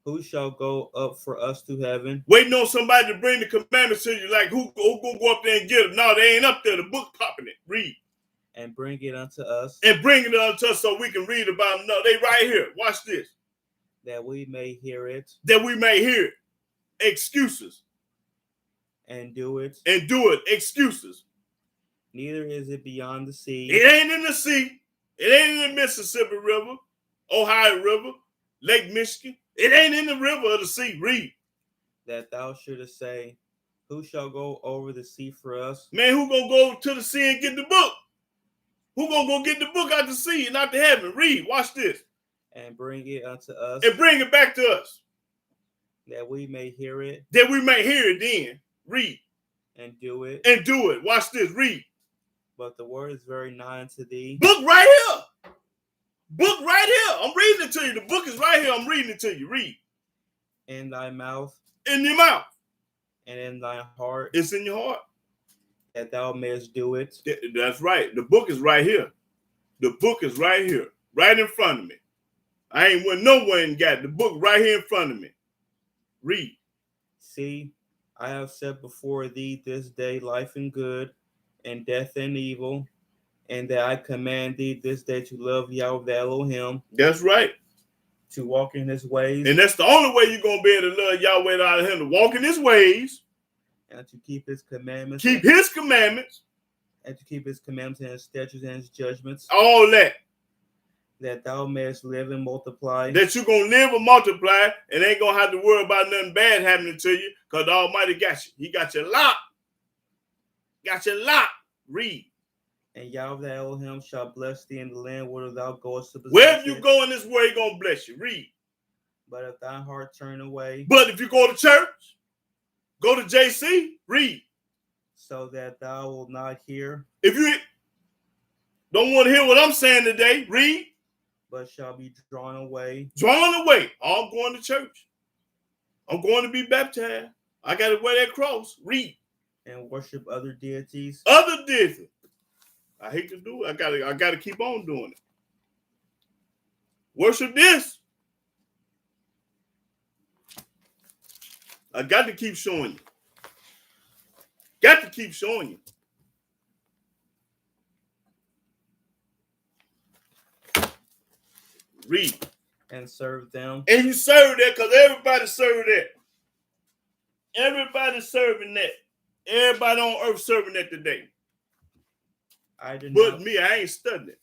who shall go up for us to heaven, Waiting on somebody to bring the commandments to you. Like who gonna go up there and get them? No, they ain't up there. The book popping it. Read. and bring it unto us, And bring it unto us so we can read about them. No, they right here. Watch this. that we may hear it That we may hear it. Excuses. and do it. And do it. Excuses. Neither is it beyond the sea, It ain't in the sea. It ain't in the Mississippi River, Ohio River, Lake Michigan. It ain't in the river or the sea. Read. that thou shouldest say, who shall go over the sea for us, Man, who gonna go to the sea and get the book? Who gonna go get the book out the sea and out to heaven? Read. Watch this. and bring it unto us, And bring it back to us. that we may hear it That we may hear it then. Read. and do it. And do it. Watch this. Read. But the word is very nigh unto thee, Book right here. Book right here. I'm reading it to you. The book is right here. I'm reading it to you. Read. in thy mouth In your mouth. and in thy heart, It's in your heart. that thou mayest do it. That's right. The book is right here. The book is right here. Right in front of me. I ain't went nowhere and got it. The book right here in front of me. Read. See, I have set before thee this day life and good, and death and evil, and that I command thee this day to love Yahweh thy Elohim, That's right. to walk in his ways, And that's the only way you're going to be able to love Yahweh out of him, to walk in his ways, and to keep his commandments, keep his commandments, and to keep his commandments and his statutes and his judgments, all that. that thou mayest live and multiply, That you're going to live and multiply and ain't going to have to worry about nothing bad happening to you because the Almighty got you. He got you locked. Got you locked. Read. and Yahweh thy Elohim shall bless thee in the land whither thou goest to possess Wherever you it. go in this way, He going to bless you. Read. But if thy heart turn away, But if you go to church, go to JC, read. so that thou wilt not hear, If you don't want to hear what I'm saying today, read. but shall be drawn away, Drawn away. Oh, I'm going to church. I'm going to be baptized. I got to wear that cross. Read. and worship other deities, Other different. I hate to do it. I gotta keep on doing it. Worship this. I got to keep showing you. Got to keep showing you. Read. and serve them, And you serve that because everybody serve that. Everybody serving that. Everybody on earth serving that today. I But denounce, me, I ain't studying it.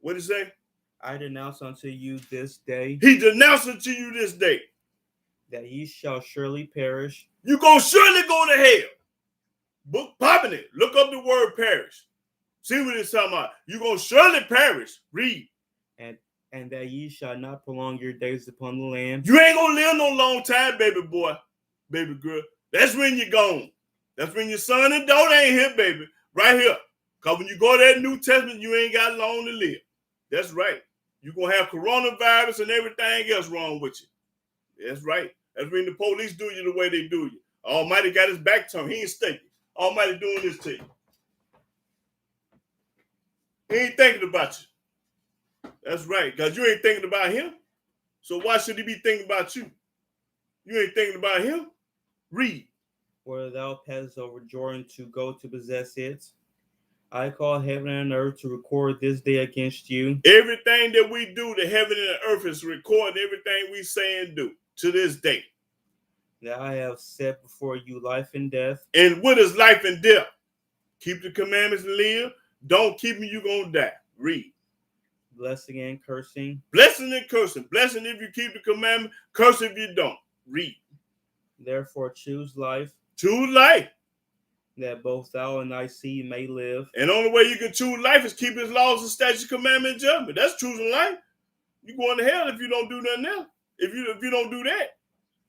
What did he say? I denounce unto you this day He denounced it to you this day. that ye shall surely perish, You gonna surely go to hell. Book popping it. Look up the word perish. See what it's talking about. You gonna surely perish. Read. and that ye shall not prolong your days upon the land, You ain't gonna live no long time, baby boy, baby girl. That's when you're gone. That's when your son and daughter ain't here, baby. Right here. Because when you go to that New Testament, you ain't got long to live. That's right. You're gonna have coronavirus and everything else wrong with you. That's right. That's when the police do you the way they do you. Almighty got his back turned. He ain't stinking. Almighty doing this to you. He ain't thinking about you. That's right, because you ain't thinking about him. So why should he be thinking about you? You ain't thinking about him? Read. Where thou passest over Jordan to go to possess it. I call heaven and earth to record this day against you. Everything that we do, the heaven and the earth is recording everything we say and do to this day. That I have set before you life and death. And what is life and death? Keep the commandments and live. Don't keep them, you're going to die. Read. Blessing and cursing. Blessing and cursing. Blessing if you keep the commandment. Curse if you don't. Read. Therefore choose life. Choose life. That both thou and thy seed may live. And the only way you can choose life is keep his laws and statutes, commandment, and judgment. That's choosing life. You're going to hell if you don't do nothing else. If you don't do that.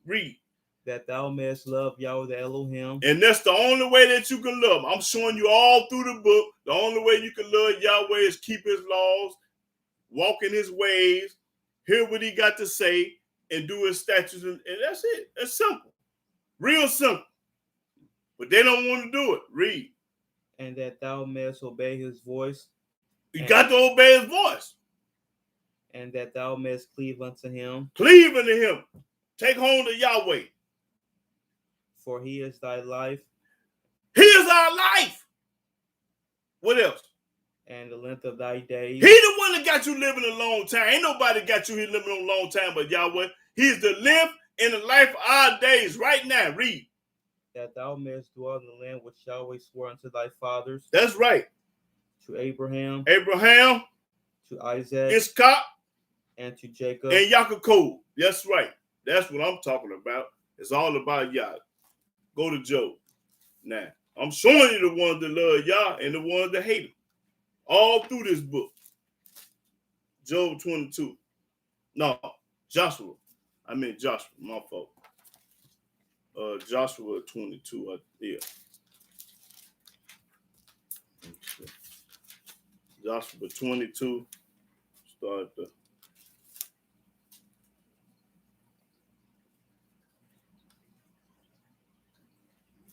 Read. That thou mayest love Yahweh the Elohim. And that's the only way that you can love. I'm showing you all through the book. The only way you can love Yahweh is keep his laws, walk in his ways, hear what he got to say, and do his statutes. And that's it. That's simple. Real simple. But they don't want to do it. Read. And that thou mayest obey his voice. You got to obey his voice. And that thou mayest cleave unto him. Cleave unto him. Take hold of Yahweh. For he is thy life. He is our life. What else? And the length of thy days. He the one that got you living a long time. Ain't nobody got you here living a long time but Yahweh. He's the length and the life of our days right now. Read. That thou mayest dwell in the land which Yahweh swore unto thy fathers. That's right. To Abraham. To Isaac. Ishak. And to Jacob. And Yaakov. That's right. That's what I'm talking about. It's all about Yah. Go to Job. Now, I'm showing you the ones that love Yah and the ones that hate him. All through this book. Job 22. No, Joshua. I meant Joshua. My fault. Joshua 22. Yeah. Joshua 22. Start the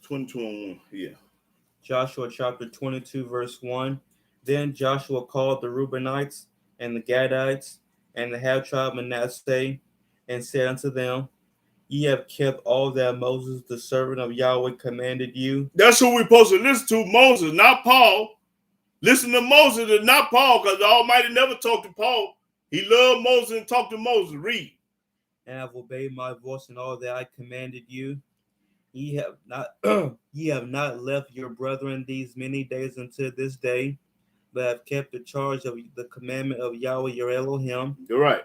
22:1. Yeah. Joshua chapter 22, verse 1. Then Joshua called the Reubenites and the Gadites and the half tribe of Manasseh and said unto them, Ye have kept all that Moses, the servant of Yahweh, commanded you. That's who we're supposed to listen to, Moses, not Paul. Listen to Moses and not Paul, because the Almighty never talked to Paul. He loved Moses and talked to Moses. Read. And have obeyed my voice in all that I commanded you. Ye have not left your brethren these many days until this day, but have kept the charge of the commandment of Yahweh your Elohim. You're right.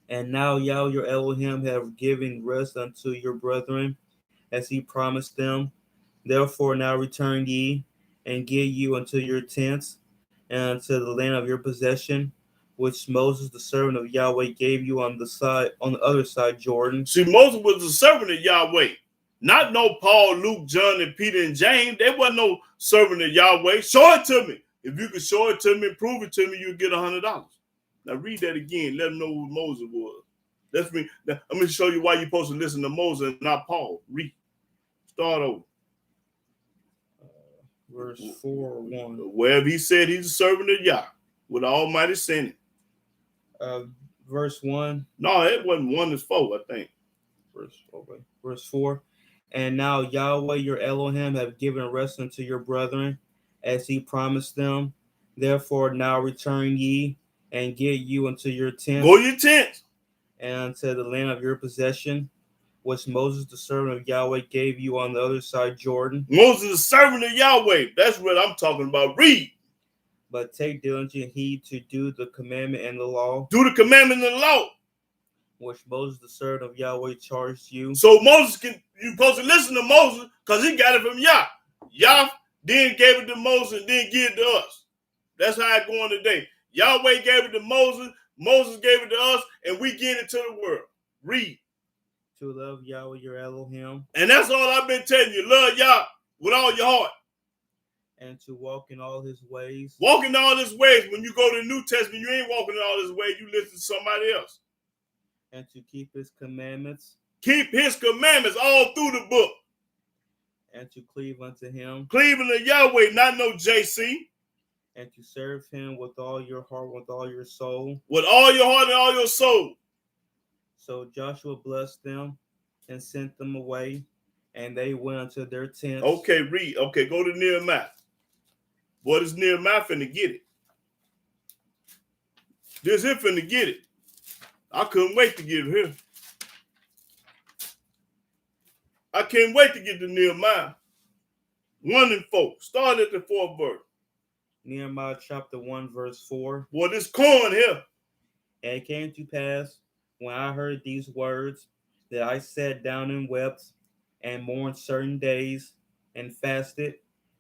And now Yahweh your Elohim have given rest unto your brethren, as he promised them. Therefore now return ye, and get you unto your tents, and unto the land of your possession, which Moses the servant of Yahweh gave you on the other side Jordan. See, Moses was the servant of Yahweh. Not no Paul, Luke, John, and Peter, and James. They wasn't no servant of Yahweh. Show it to me. If you can show it to me and prove it to me, you'll get $100. Now read that again. Let them know who Moses was. Let me show you why you're supposed to listen to Moses and not Paul. Read. Start over. Verse 4:1. Wherever he said he's a servant of Yah, with the Almighty sending. Verse 1. No, it wasn't 1, it's 4, I think. Verse 4. And now Yahweh your Elohim have given rest unto your brethren, as he promised them. Therefore now return ye, and get you unto your tents. Go your tents. And unto the land of your possession, which Moses the servant of Yahweh gave you on the other side Jordan. Moses the servant of Yahweh. That's what I'm talking about. Read. But take diligent heed to do the commandment and the law. Do the commandment and the law. Which Moses the servant of Yahweh charged you. So you're supposed to listen to Moses because he got it from Yah. Yah then gave it to Moses and then give it to us. That's how it's going today. Yahweh gave it to Moses. Moses gave it to us, and we give it to the world. Read. To love Yahweh your Elohim. And that's all I've been telling you. Love Yah with all your heart. And to walk in all his ways. Walk in all his ways. When you go to the New Testament, you ain't walking in all his ways. You listen to somebody else. And to keep his commandments. Keep his commandments all through the book. and to cleave unto him, Cleaving to Yahweh, not no JC. and to serve him with all your heart, with all your soul. With all your heart and all your soul. So Joshua blessed them and sent them away, and they went unto their tents. Okay, read. Okay, go to Nehemiah. Boy, this Nehemiah finna get it. This here finna get it. I couldn't wait to get here. I can't wait to get to Nehemiah. 1 and 4. Start at the 4th verse. Nehemiah chapter 1, verse 4. Boy, this corn here. And it came to pass, when I heard these words, that I sat down and wept, and mourned certain days, and fasted,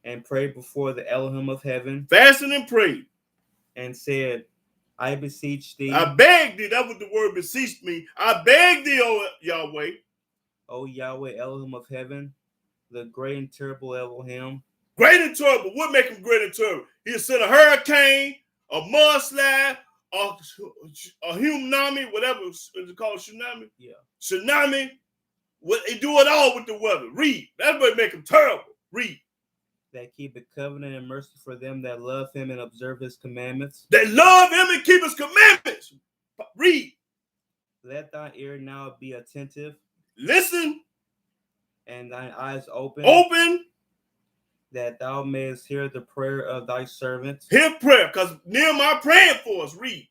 and prayed before the Elohim of heaven, Fasted and prayed. and said, I beseech thee, I beg thee. That's what the word beseech me. I beg thee, O Yahweh. O Yahweh Elohim of heaven, the great and terrible Elohim, Great and terrible. What make him great and terrible? He'll send a hurricane, a mudslide, a tsunami, whatever it's called, tsunami. Yeah. Tsunami. He do it all with the weather. Read. That's what make him terrible. Read. that keepeth covenant and mercy for them that love him and observe his commandments. They love him and keep his commandments. Read. Let thine ear now be attentive, Listen. and thine eyes open, Open. that thou mayest hear the prayer of thy servant, Hear prayer. Because Nehemiah praying for us. Read.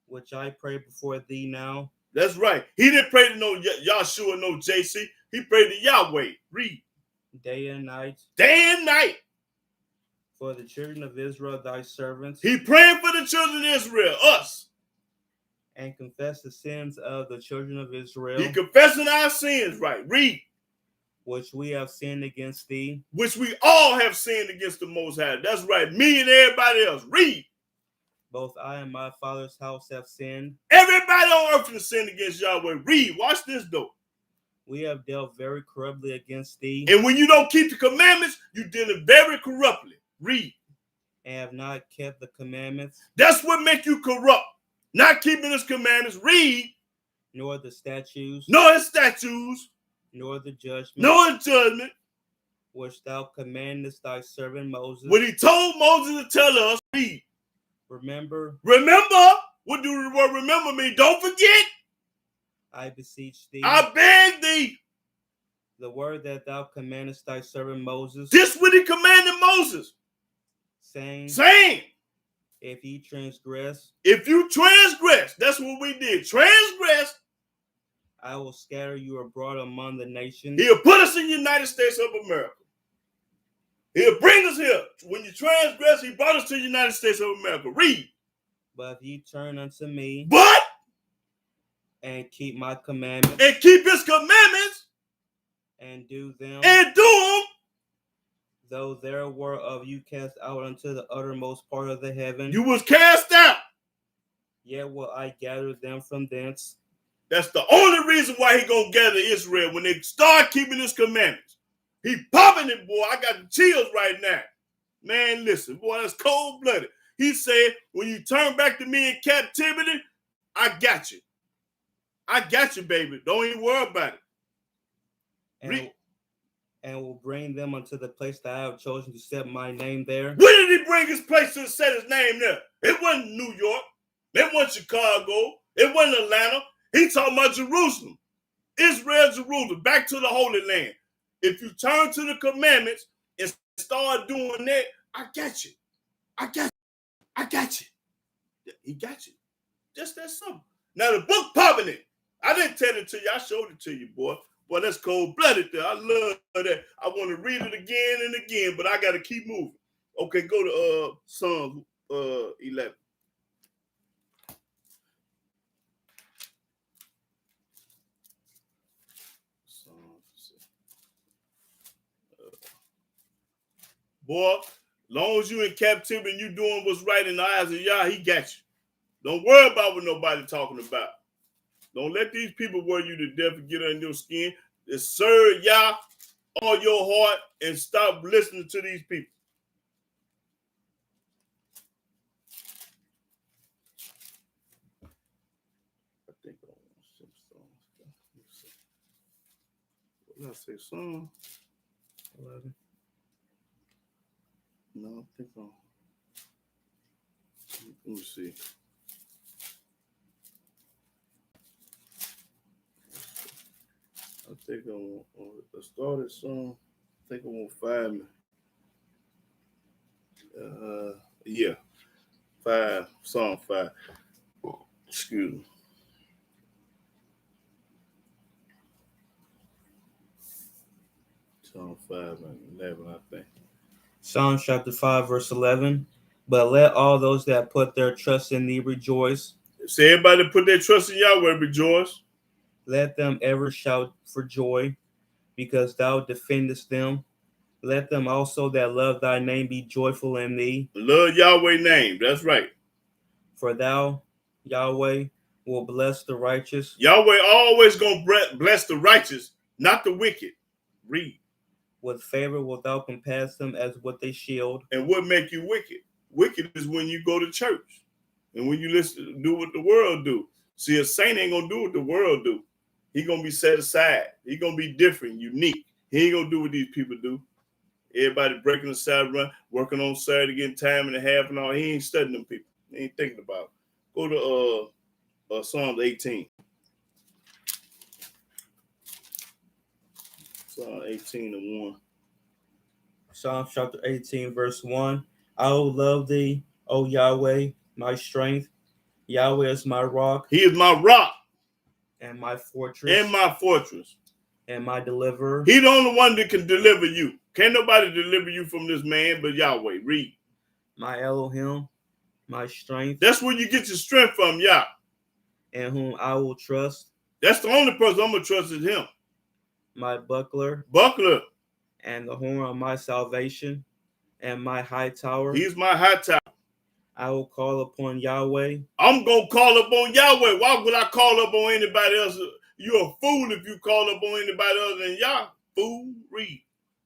which I pray before thee now, That's right. He didn't pray to no Yahshua, no JC. He prayed to Yahweh. Read. day and night, Day and night. for the children of Israel thy servants, He praying for the children of Israel, us. and confess the sins of the children of Israel, He confessing our sins, right? Read. which we have sinned against thee, Which we all have sinned against the Most High. That's right. Me and everybody else. Read. both I and my father's house have sinned. Everybody on earth has sinned against Yahweh. Read. Watch this though. We have dealt very corruptly against thee, And when you don't keep the commandments, you dealing very corruptly. Read. and have not kept the commandments, That's what make you corrupt. Not keeping his commandments. Read. nor the statutes, Nor his statutes. nor the judgment, Nor his judgment. which thou commandest thy servant Moses. When he told Moses to tell us, read. Remember, Remember. What do the word remember mean? Don't forget. I beseech thee, I beg thee. the word that thou commandest thy servant Moses, This what he commanded Moses. saying, Saying, if ye transgress, if you transgress, that's what we did. Transgress, I will scatter you abroad among the nations, he'll put us in the United States of America. He'll bring us here. When you transgress, he brought us to the United States of America. Read. but if ye turn unto me But, and keep my commandments and keep his commandments, and do them, and do them, though there were of you cast out unto the uttermost part of the heaven, you was cast out. yet will I gather them from thence, That's the only reason why he gonna gather Israel, when they start keeping his commandments. He popping it, boy. I got the chills right now. Man, listen, boy, that's cold-blooded. He said, when you turn back to me in captivity, I got you. I got you, baby. Don't even worry about it. and will bring them unto the place that I have chosen to set my name there. Where did he bring his place to set his name there? It wasn't New York. It wasn't Chicago. It wasn't Atlanta. He talking about Jerusalem. Israel, Jerusalem, back to the Holy Land. If you turn to the commandments and start doing that, I got you. I got you. I got you. He got you. Just that simple. Now the book popping it. I didn't tell it to you. I showed it to you, boy. Boy, that's cold-blooded there. I love that. I want to read it again and again, but I got to keep moving. Okay, go to Psalm 11. Boy, long as you in captivity and you doing what's right in the eyes of Yah, he got you. Don't worry about what nobody talking about. Don't let these people worry you to death and get under your skin. Just serve Yah all your heart and stop listening to these people. I think I want some songs. Let's say Psalm 11. No, I think I'm. Let me see. I think I'm on the started song. I think I'm on 5. Yeah, 5. Song 5. Excuse me. Song 5 and 11, I think. Psalm chapter 5, verse 11. But let all those that put their trust in thee rejoice. Say everybody put their trust in Yahweh, rejoice. Let them ever shout for joy, because thou defendest them. Let them also that love thy name be joyful in thee. Love Yahweh's name. That's right. For thou, Yahweh, will bless the righteous. Yahweh always gonna bless the righteous, not the wicked. Read. With favor wilt thou compass them as with a shield. And what make you wicked? Wicked is when you go to church and when you listen, do what the world do. See, a saint ain't gonna do what the world do. He gonna be set aside. He gonna be different, unique. He ain't gonna do what these people do. Everybody breaking the side run, working on Saturday, getting time and a half and all. He ain't studying them people. He ain't thinking about it. Go to Psalms 18. Psalm 18 and 1. Psalm chapter 18, verse 1. I will love thee, O Yahweh, my strength. Yahweh is my rock. He is my rock. And my fortress. And my fortress. And my deliverer. He the only one that can deliver you. Can't nobody deliver you from this man but Yahweh. Read. My Elohim, my strength. That's where you get your strength from, Yah. In whom I will trust. That's the only person I'm going to trust is him. My buckler. Buckler. And the horn of my salvation. And my high tower. He's my high tower. I will call upon Yahweh. I'm going to call upon Yahweh. Why would I call upon anybody else? You're a fool if you call upon anybody other than Yah. Fool. Read.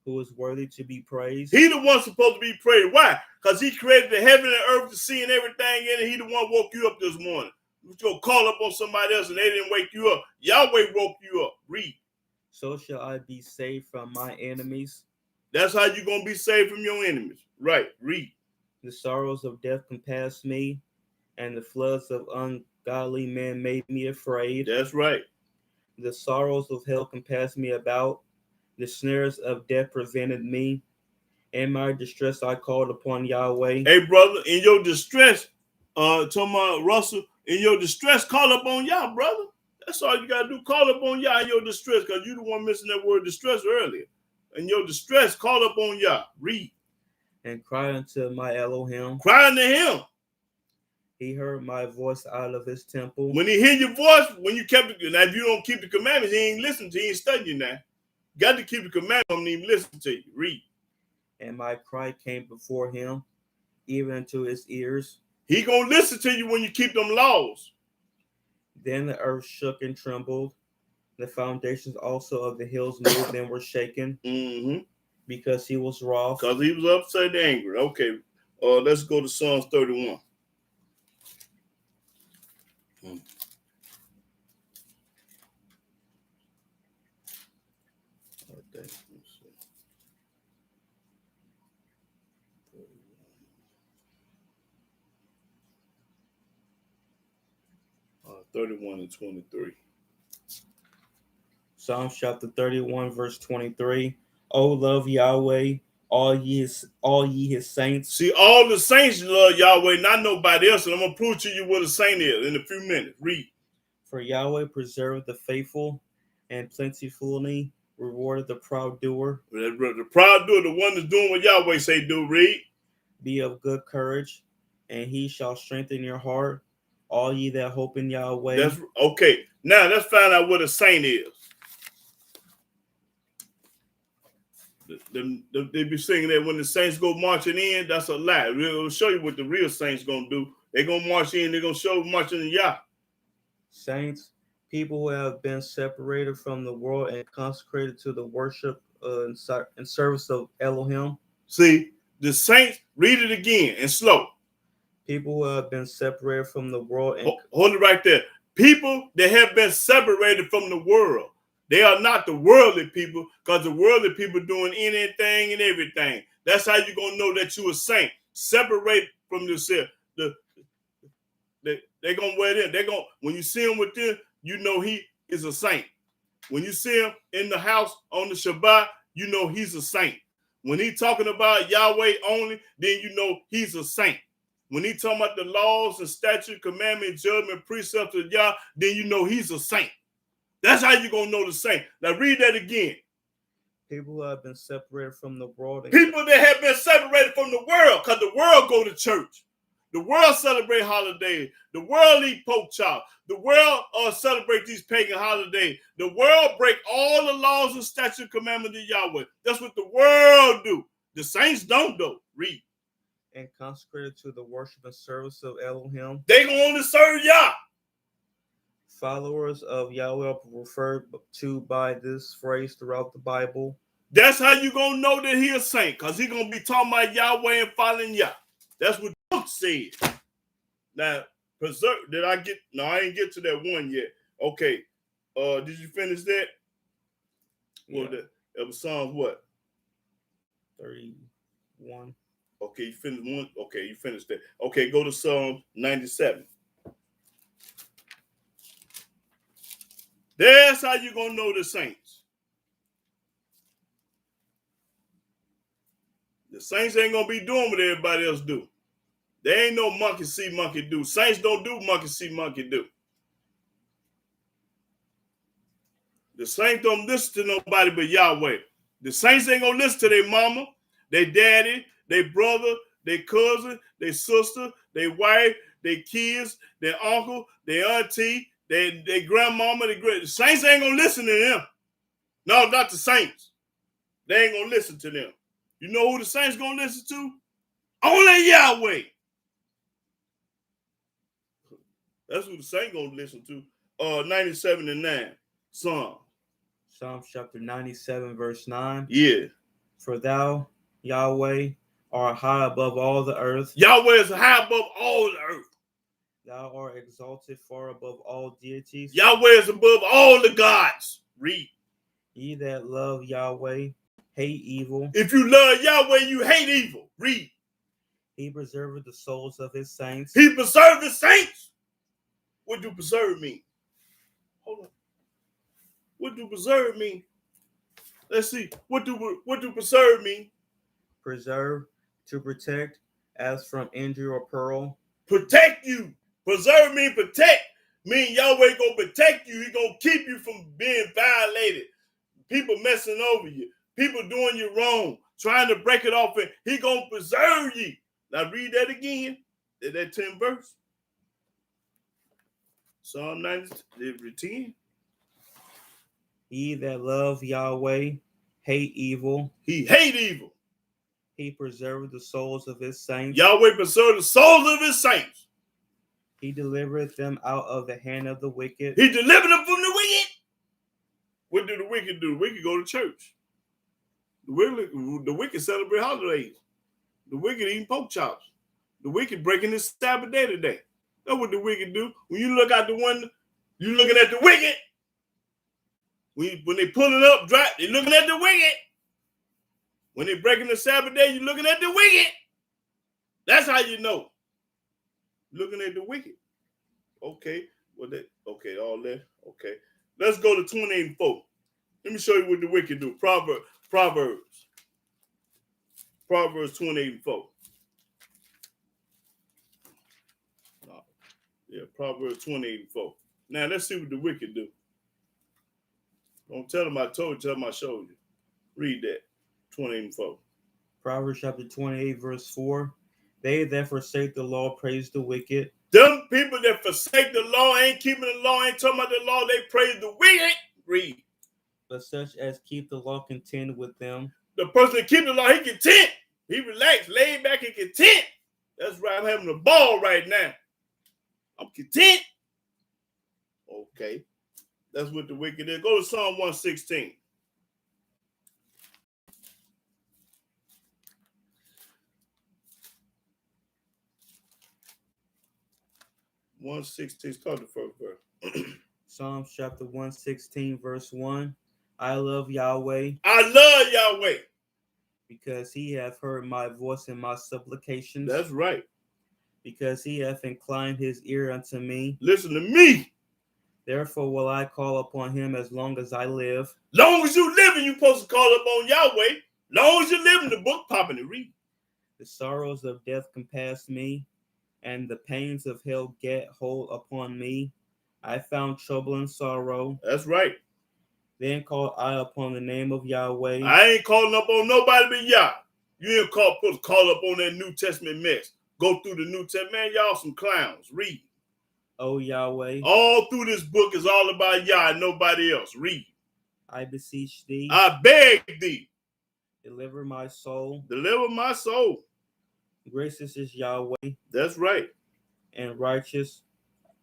Who is worthy to be praised. He the one supposed to be praised. Why? Because he created the heaven and earth, the sea and everything in it. He the one woke you up this morning. You go call up on somebody else and they didn't wake you up. Yahweh woke you up. Read. So shall I be saved from my enemies. That's how you're going to be saved from your enemies. Right. Read. The sorrows of death compassed me, and the floods of ungodly men made me afraid. That's right. The sorrows of hell compassed me about. The snares of death prevented me. In my distress, I called upon Yahweh. Hey, brother, in your distress, talking about Russell, in your distress, call upon Yah, brother. That's all you got to do. Call upon Yah in your distress, because you the one missing that word distress earlier. In your distress, call upon Yah. Read. And cry unto my Elohim. Cry unto him. He heard my voice out of his temple. When he hear your voice, when you kept it, now if you don't keep the commandments, he ain't listening to you, he ain't studying you now. Got to keep the commandments, he don't even listen to you. Read. And my cry came before him, even to his ears. He gonna listen to you when you keep them laws. Then the earth shook and trembled. The foundations also of the hills moved and were shaken. Mm-hmm. Because he was wroth. Because he was upset and angry. Okay. Let's go to Psalms 31. Okay. 31 and 23. Psalms chapter 31, verse 23. O love Yahweh, all ye his saints. See, all the saints love Yahweh, not nobody else. And I'm going to prove to you what a saint is in a few minutes. Read. For Yahweh preserved the faithful, and plentifully rewarded the proud doer. The proud doer, the one that's doing what Yahweh say do. Read. Be of good courage, and he shall strengthen your heart, all ye that hope in Yahweh. That's okay. Now let's find out what a saint is. They be singing that when the saints go marching in, that's a lie. We'll show you what the real saints gonna do. They're gonna march in, they're gonna show marching in Yah. Saints, people who have been separated from the world and consecrated to the worship and service of Elohim. See, the saints, read it again and slow. People who have been separated from the world. And hold it right there. People that have been separated from the world. They are not the worldly people, because the worldly people doing anything and everything. That's how you're going to know that you a saint. Separate from yourself. They're going to wear them. When you see him with them, you know he is a saint. When you see him in the house on the Shabbat, you know he's a saint. When he talking about Yahweh only, then you know he's a saint. When he talking about the laws and statute, commandment, judgment, precepts of Yah, then you know he's a saint. That's how you're going to know the saint. Now read that again. People who have been separated from the world. People that have been separated from the world, because the world go to church. The world celebrate holidays. The world eat pork chop. The world celebrate these pagan holidays. The world break all the laws and statute commandments of Yahweh. That's what the world do. The saints don't do. Read. And consecrated to the worship and service of Elohim. They gonna only serve Yah. Followers of Yahweh are referred to by this phrase throughout the Bible. That's how you gonna know that he a saint, because he gonna be talking about Yahweh and following Yah. That's what the book said. Now, preserve. Did I get? No, I ain't get to that one yet. Okay. Did you finish that? Yeah. Well, that was Psalms what? 31. Okay, you finished one. Okay, you finished that. Okay, go to Psalm 97. That's how you gonna know the saints. The saints ain't gonna be doing what everybody else do. There ain't no monkey see, monkey do. Saints don't do monkey see, monkey do. The saints don't listen to nobody but Yahweh. The saints ain't gonna listen to their mama, their daddy, their brother, their cousin, their sister, their wife, their kids, their uncle, their auntie, their grandmama. The saints ain't gonna listen to them. No, not the saints. They ain't gonna listen to them. You know who the saints gonna listen to? Only Yahweh. That's who the saint gonna listen to. 97 and 9. Psalms chapter 97, verse 9. Yeah. For thou, Yahweh, art high above all the earth. Yahweh is high above all the earth. Thou art exalted far above all deities. Yahweh is above all the gods. Read. Ye that love Yahweh hate evil. If you love Yahweh, you hate evil. Read. He preserveth the souls of his saints. He preserved the saints. What do preserve mean? Hold on. What do preserve mean? Let's see. What do preserve mean? Preserve, to protect, as from injury or peril. Protect you. Preserve mean protect. Mean Yahweh gonna protect you. He gonna keep you from being violated. People messing over you. People doing you wrong. Trying to break it off. And he gonna preserve you. Now read that again. That 10th verse. Psalm 10. Ye that love Yahweh hate evil. He hate evil. He preserveth the souls of his saints. Yahweh preserved the souls of his saints. He delivereth them out of the hand of the wicked. He delivered them from the wicked. What do the wicked do? The wicked go to church. The wicked celebrate holidays. The wicked eating pork chops. The wicked breaking this Sabbath day today. That's what the wicked do. When you look out the window, you looking at the wicked. When they pull it up, drop, they looking at the wicked. When they breaking the Sabbath day, you looking at the wicked. That's how you know. Looking at the wicked. Okay. Okay, all that. Okay. Let's go to 28 and 4. Let me show you what the wicked do. Proverbs 28 and 4. Yeah, Proverbs 28 and 4. Now let's see what the wicked do. Don't tell them I told you, tell them I showed you. Read that. 28 and 4. Proverbs chapter 28, verse 4. They that forsake the law praise the wicked. Them people that forsake the law, ain't keeping the law, ain't talking about the law, they praise the wicked. Read. But such as keep the law contend with them. The person that keep the law, he content. He relaxed, laid back and content. That's right. I'm having a ball right now. I'm content. Okay. That's what the wicked is. Go to Psalm 116. Start the first verse. Psalms chapter 116, verse 1. I love Yahweh I love Yahweh. because he hath heard my voice and my supplications, That's right. because he hath inclined his ear unto me. Listen to me. Therefore will I call upon him as long as I live. Long as you living, you supposed to call up on Yahweh. Long as you live in the book, popping and read. The sorrows of death compassed me, and the pains of hell get hold upon me. I found trouble and sorrow. That's right. Then called I upon the name of Yahweh. I ain't calling up on nobody but Yah. You ain't supposed to call up on that New Testament mess. Go through the New Testament. Man, y'all some clowns. Read. O Yahweh, All through this book is all about Yah and nobody else. Read. I beseech thee, I beg thee, deliver my soul. deliver my soul. Gracious is Yahweh, That's right. and righteous.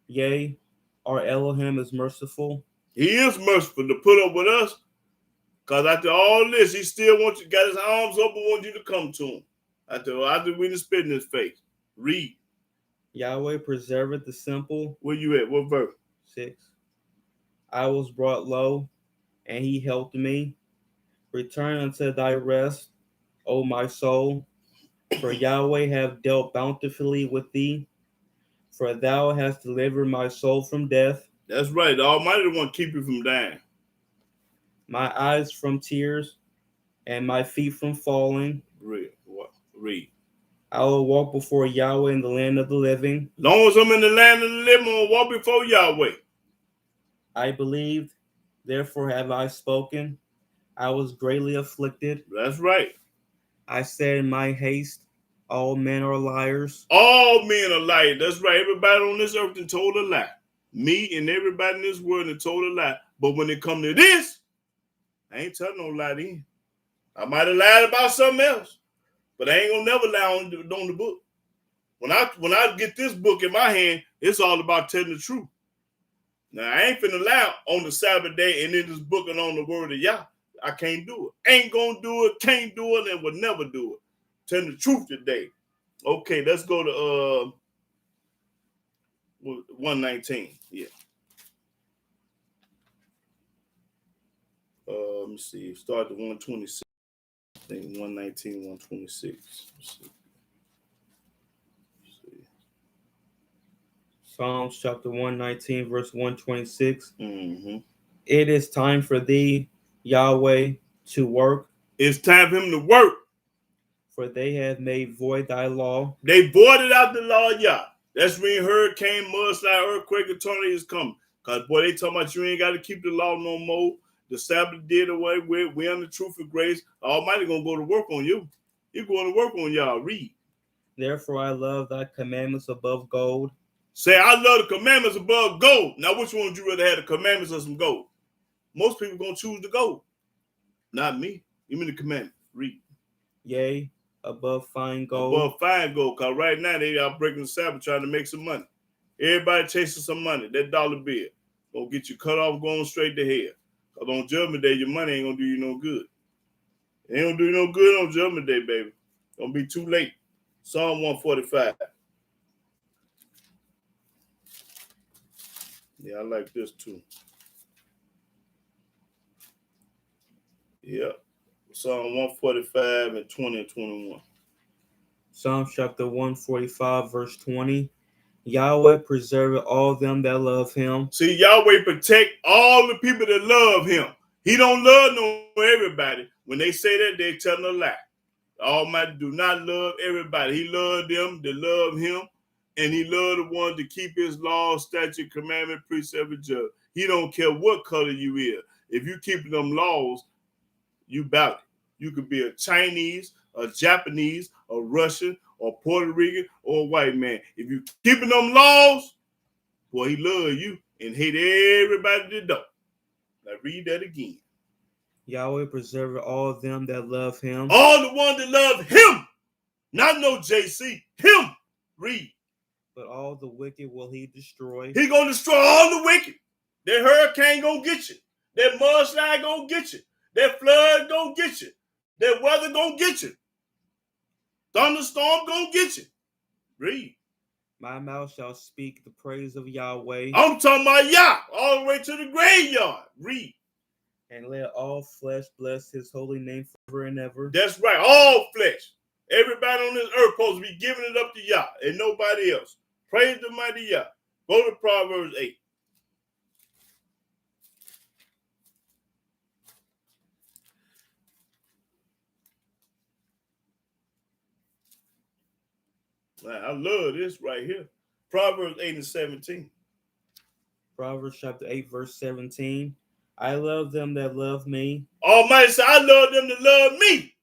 Yea, our Elohim is merciful. He is merciful to put up with us. Because after all this, he still wants you, got his arms open, wants you to come to him. After we done spit in his face. Read. Yahweh preserveth the simple. Where you at? What verse? 6. I was brought low, and he helped me. Return unto thy rest, O my soul, for Yahweh hath dealt bountifully with thee, for thou hast delivered my soul from death, That's right. The Almighty want to keep you from dying. my eyes from tears, and my feet from falling. Read. What? Read. I will walk before Yahweh in the land of the living. Long as I'm in the land of the living, I'll walk before Yahweh. I believed, therefore have I spoken. I was greatly afflicted. That's right. I said in my haste, all men are liars. All men are liars. That's right. Everybody on this earth done told a lie. Me and everybody in this world done told a lie. But when it come to this, I ain't telling no lie then. I might have lied about something else, but I ain't gonna never lie on the book. When I get this book in my hand, it's all about telling the truth. Now I ain't finna lie on the Sabbath day and in this book and on the word of Yah. I can't do it. Ain't gonna do it, can't do it, and will never do it. Telling the truth today. Okay, let's go to 119. Yeah. Let me see. Start at 126. I think 119, 126. Let's see. Psalms chapter 119, verse 126. Mm-hmm. It is time for thee, Yahweh, to work, It's time for him to work. for they have made void thy law. They voided out the law of Yah. That's when hurricane, mudslide, earthquake, and tornadoes come. Because, boy, they talking about you ain't got to keep the law no more. The Sabbath did away with. We on the truth of grace. Almighty going to go to work on you. He's going to work on y'all. Read. Therefore I love thy commandments above gold. Say, I love the commandments above gold. Now, which one would you rather have, the commandments or some gold? Most people going to choose the gold. Not me. Give me the commandment. Read. Yea, above fine gold. Above fine gold. Because right now, they out breaking the Sabbath trying to make some money. Everybody chasing some money. That dollar bill going to get you cut off going straight to hell. Because on Judgment Day, your money ain't going to do you no good. It ain't going to do you no good on Judgment Day, baby. Going to be too late. Psalm 145. Yeah, I like this too. Yeah. Psalm 145 and 20 and 21. Psalms chapter 145, verse 20. Yahweh preserveth all them that love him. See, Yahweh protect all the people that love him. He don't love no everybody. When they say that, they telling a lie. Almighty do not love everybody. He loved them that love him, and he loved the ones to keep his law, statute, commandment, precept, and judge. He don't care what color you is. If you keep them laws, you bout it. You could be a Chinese, a Japanese, a Russian, or Puerto Rican, or a white man. If you keeping them laws, boy, he love you and hate everybody that don't. Now read that again. Yahweh preserveth all them that love him. All the ones that love him, not no JC, him. Read. But all the wicked will he destroy. He gonna destroy all the wicked. That hurricane gonna get you. That mudslide gonna get you. That flood gonna get you. That weather gonna get you. Thunderstorm gonna get you. Read. My mouth shall speak the praise of Yahweh, I'm talking about Yah, all the way to the graveyard. Read. and let all flesh bless his holy name forever and ever. That's right, all flesh. Everybody on this earth supposed to be giving it up to Yah and nobody else. Praise the mighty Yah. Go to Proverbs 8. Man, I love this right here. Proverbs 8 and 17. Proverbs chapter 8, verse 17. I love them that love me, Almighty said, I love them that love me.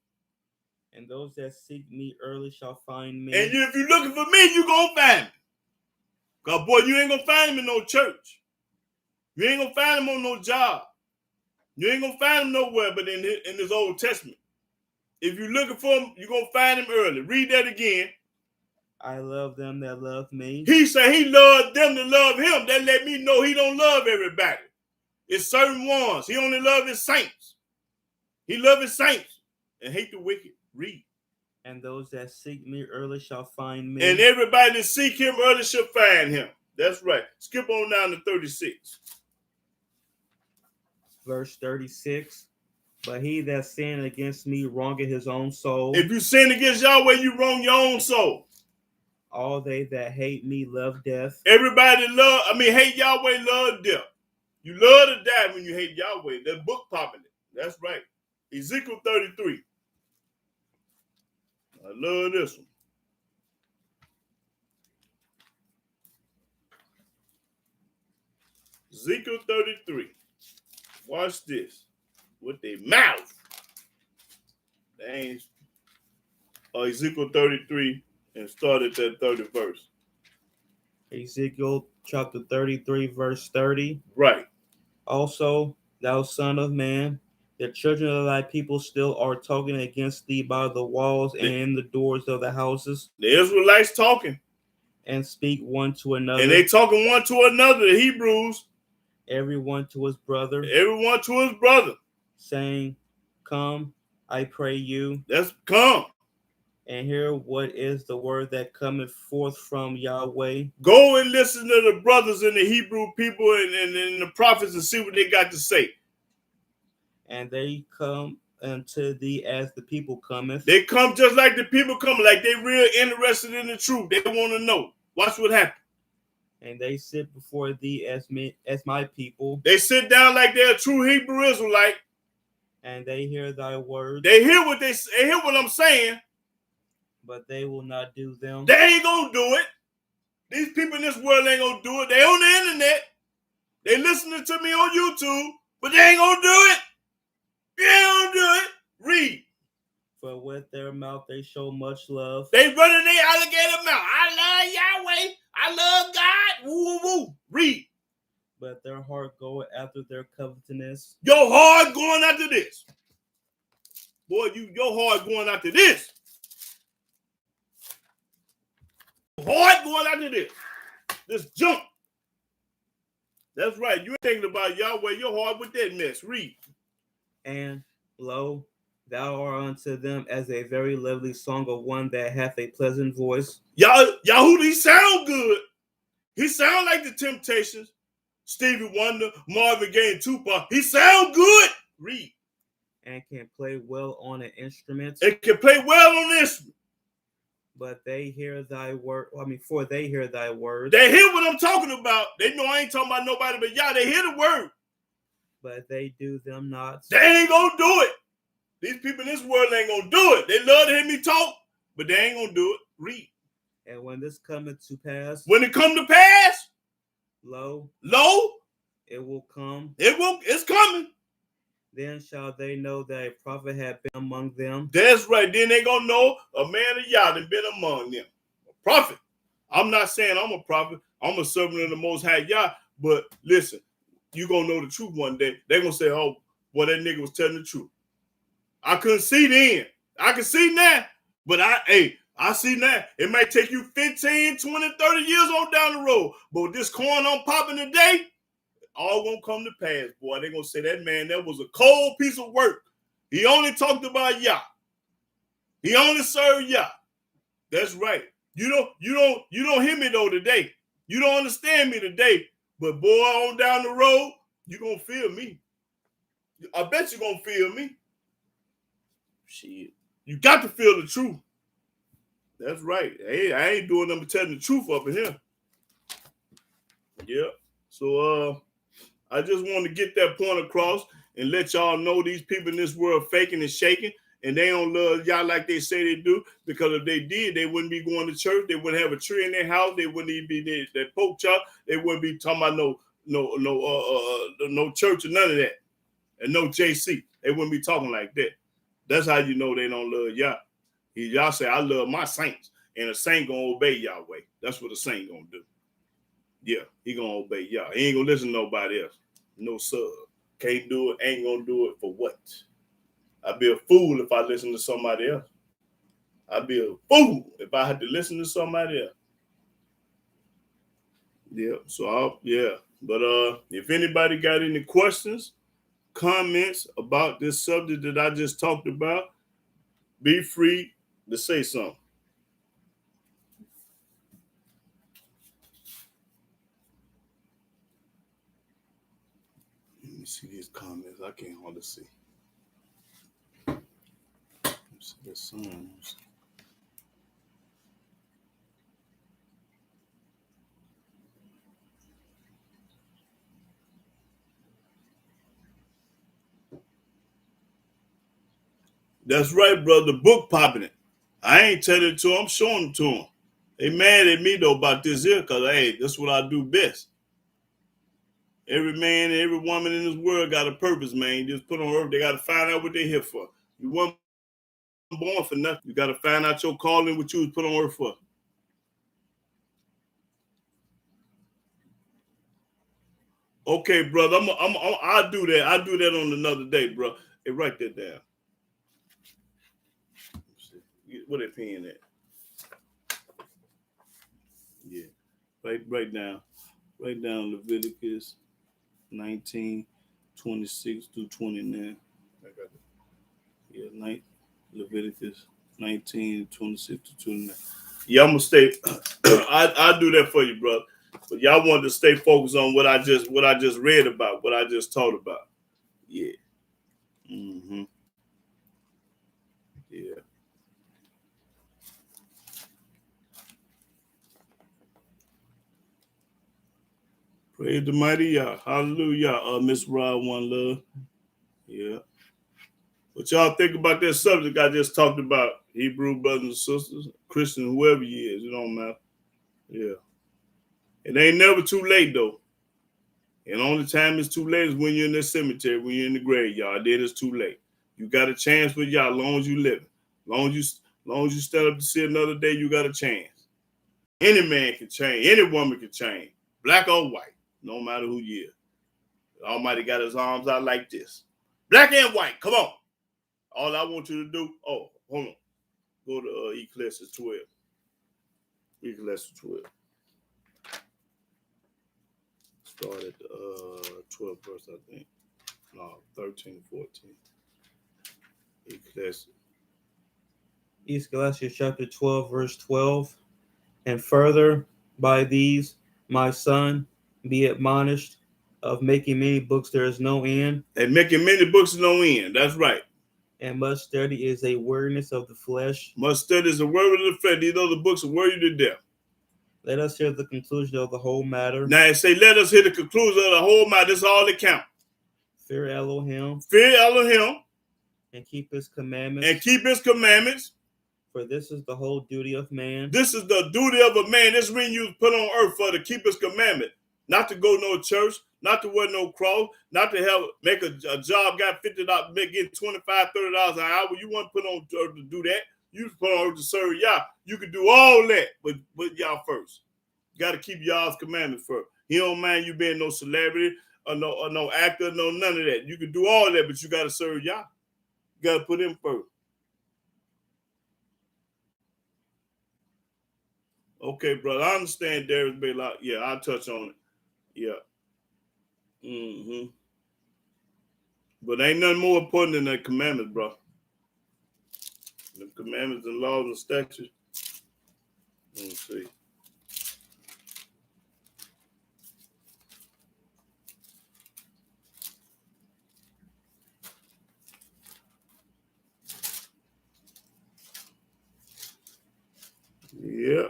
and those that seek me early shall find me. And if you're looking for me, you're going to find me. Because, boy, you ain't going to find him in no church. You ain't going to find him on no job. You ain't going to find him nowhere but in this Old Testament. If you're looking for him, you're going to find him early. Read that again. I love them that love me. He said he loved them to love him. That let me know he don't love everybody. It's certain ones. He only love his saints. He love his saints and hate the wicked. Read. And those that seek me early shall find me. And everybody that seek him early shall find him. That's right. Skip on down to 36. Verse 36. But he that sinned against me wrongeth his own soul. If you sin against Yahweh, you wrong your own soul. All they that hate me love death. Everybody hate Yahweh, love death. You love to die when you hate Yahweh. That book popping it. That's right. Ezekiel 33. I love this one. Ezekiel 33. Watch this. With their mouth. Ezekiel 33 and start at that 30th verse. Ezekiel chapter 33, verse 30. Right. Also, thou son of man, the children of thy people still are talking against thee by the walls and in the doors of the houses, The Israelites talking. and speak one to another, And they talking one to another, the Hebrews. every one to his brother, Everyone to his brother. saying, Come, I pray you, That's come. and hear what is the word that cometh forth from Yahweh. Go and listen to the brothers and the Hebrew people and the prophets and see what they got to say. And they come unto thee as the people cometh. They come just like the people come, like they real interested in the truth. They want to know. Watch what happened. And they sit before thee as my people, They sit down like they're a true Hebrew Israelite. and they hear thy words, They hear what they hear what I'm saying. but they will not do them. They ain't gonna do it. These people in this world ain't gonna do it. They on the internet. They listening to me on YouTube, but they ain't gonna do it. They ain't gonna do it. Read. For with their mouth they show much love, They running their alligator mouth. I love Yahweh. I love God. Woo, woo, woo. Read. but their heart goeth after their covetousness. Your heart going after this. Boy, your heart going after this. Heart going after this. This junk. That's right. You ain't thinking about Yahweh. Your heart with that mess. Read. And lo, thou art unto them as a very lovely song of one that hath a pleasant voice. Yahoo, he sound good. He sound like the Temptations. Stevie Wonder, Marvin Gaye, and Tupac. He sound good. Read. And can play well on an instrument. It can play well on this. But they hear thy word. For they hear thy word. They hear what I'm talking about. They know I ain't talking about nobody but Yah. They hear the word. But they do them not. They ain't gonna do it. These people in this world ain't gonna do it. They love to hear me talk, but they ain't gonna do it. Read. And when this cometh to pass, When it come to pass, lo, it will come. It's coming. Then shall they know that a prophet had been among them. That's right. Then they gonna know a man of Yah that been among them. A prophet. I'm not saying I'm a prophet. I'm a servant of the Most High Yah. But listen, you gonna know the truth one day. They gonna say, "Oh, boy, that nigga was telling the truth." I couldn't see then. I can see now. But I see now. It might take you 15, 20, 30 years on down the road. But with this corn I'm popping today, all gonna come to pass, boy. They're gonna say that man, that was a cold piece of work. He only talked about Yah. He only served Yah. That's right. You don't hear me though today. You don't understand me today. But boy, on down the road, you gonna feel me. I bet you gonna feel me. Shit. You got to feel the truth. That's right. Hey, I ain't doing nothing but telling the truth up in here. Yeah. So I just want to get that point across and let y'all know these people in this world faking and shaking, and they don't love y'all like they say they do. Because if they did, they wouldn't be going to church. They wouldn't have a tree in their house. They wouldn't even be their pork chop. They wouldn't be talking about no church or none of that, and no JC. They wouldn't be talking like that. That's how you know they don't love y'all. Y'all say, I love my saints, and a saint gonna obey Yahweh. That's what a saint gonna do. Yeah, he gonna obey y'all. He ain't gonna listen to nobody else. No sir. Can't do it, ain't gonna do it for what? I'd be a fool if I listen to somebody else. I'd be a fool if I had to listen to somebody else. Yeah, so But if anybody got any questions, comments about this subject that I just talked about, be free to say something. Let me see these comments. I can't hardly see. Let's see the songs. That's right, brother. Book popping it. I ain't telling it to them. I'm showing it to them. They mad at me, though, about this here because, hey, that's what I do best. Every man and every woman in this world got a purpose, man. You just put on earth. They got to find out what they're here for. You weren't born for nothing. You got to find out your calling, what you was put on earth for. Okay, brother. I'll do that. I'll do that on another day, bro. Hey, write that down. What they paying at? Yeah. Write down Leviticus 19, 26 through 29. I got it. Yeah, Leviticus 19, 26 to 29. Yeah, I'm gonna stay. I'll do that for you, brother. But y'all wanted to stay focused on what I just read about, what I just taught about. Yeah. Mm-hmm. Yeah. Praise the mighty Yah. Hallelujah. Miss Rod, one love. Yeah. What y'all think about that subject I just talked about? Hebrew brothers and sisters, Christian, whoever you is, it don't matter. Yeah. It ain't never too late though. And the only time it's too late is when you're in the cemetery, when you're in the graveyard. Then it's too late. You got a chance with y'all as long as you live. Long as you stand up to see another day, you got a chance. Any man can change. Any woman can change. Black or white. No matter who you is. Almighty got his arms out like this. Black and white. Come on. All I want you to do, hold on. Go to Ecclesiastes 12. Ecclesiastes 12. Start at 12 verse, I think. No, 13 and 14. Ecclesiastes chapter 12, verse 12. And further, by these, my son, be admonished, of making many books there is no end. And making many books is no end. That's right. And much study is a weariness of the flesh. Much study is a word of the flesh. These other books are worthy to death. Let us hear the conclusion of the whole matter. Now it say, let us hear the conclusion of the whole matter. This is all that count. Fear Elohim. Fear Elohim. And keep his commandments. And keep his commandments. For this is the whole duty of man. This is the duty of a man. This ring you was put on earth for, to keep his commandment. Not to go no church, not to wear no cross, not to make a job, got $50, getting $25, $30 an hour. You weren't put on earth to do that. You was put on earth to serve Yah. You could do all that, but Yah first. You got to keep Yah's commandments first. He don't mind you being no celebrity or no actor, no none of that. You can do all that, but you got to serve Yah. You got to put him first. Okay, brother. I understand Darius Baylock. Yeah, I'll touch on it. Yeah. Mm-hmm. But ain't nothing more important than the commandments, bro. The commandments and laws and statutes. Let me see. Yeah.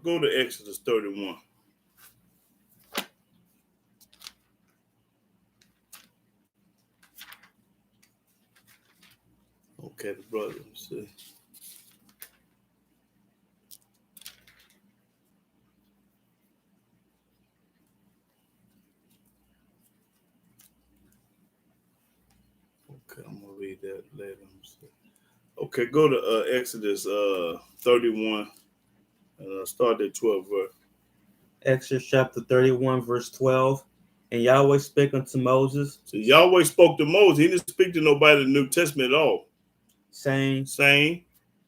Go to Exodus 31. Okay, the brother. Let's see. Okay, I'm gonna read that later. Okay, go to Exodus 31 and start at 12 verse. Exodus chapter 31, verse 12. And Yahweh spake unto Moses, So Yahweh spoke to Moses. He didn't speak to nobody in the New Testament at all. saying,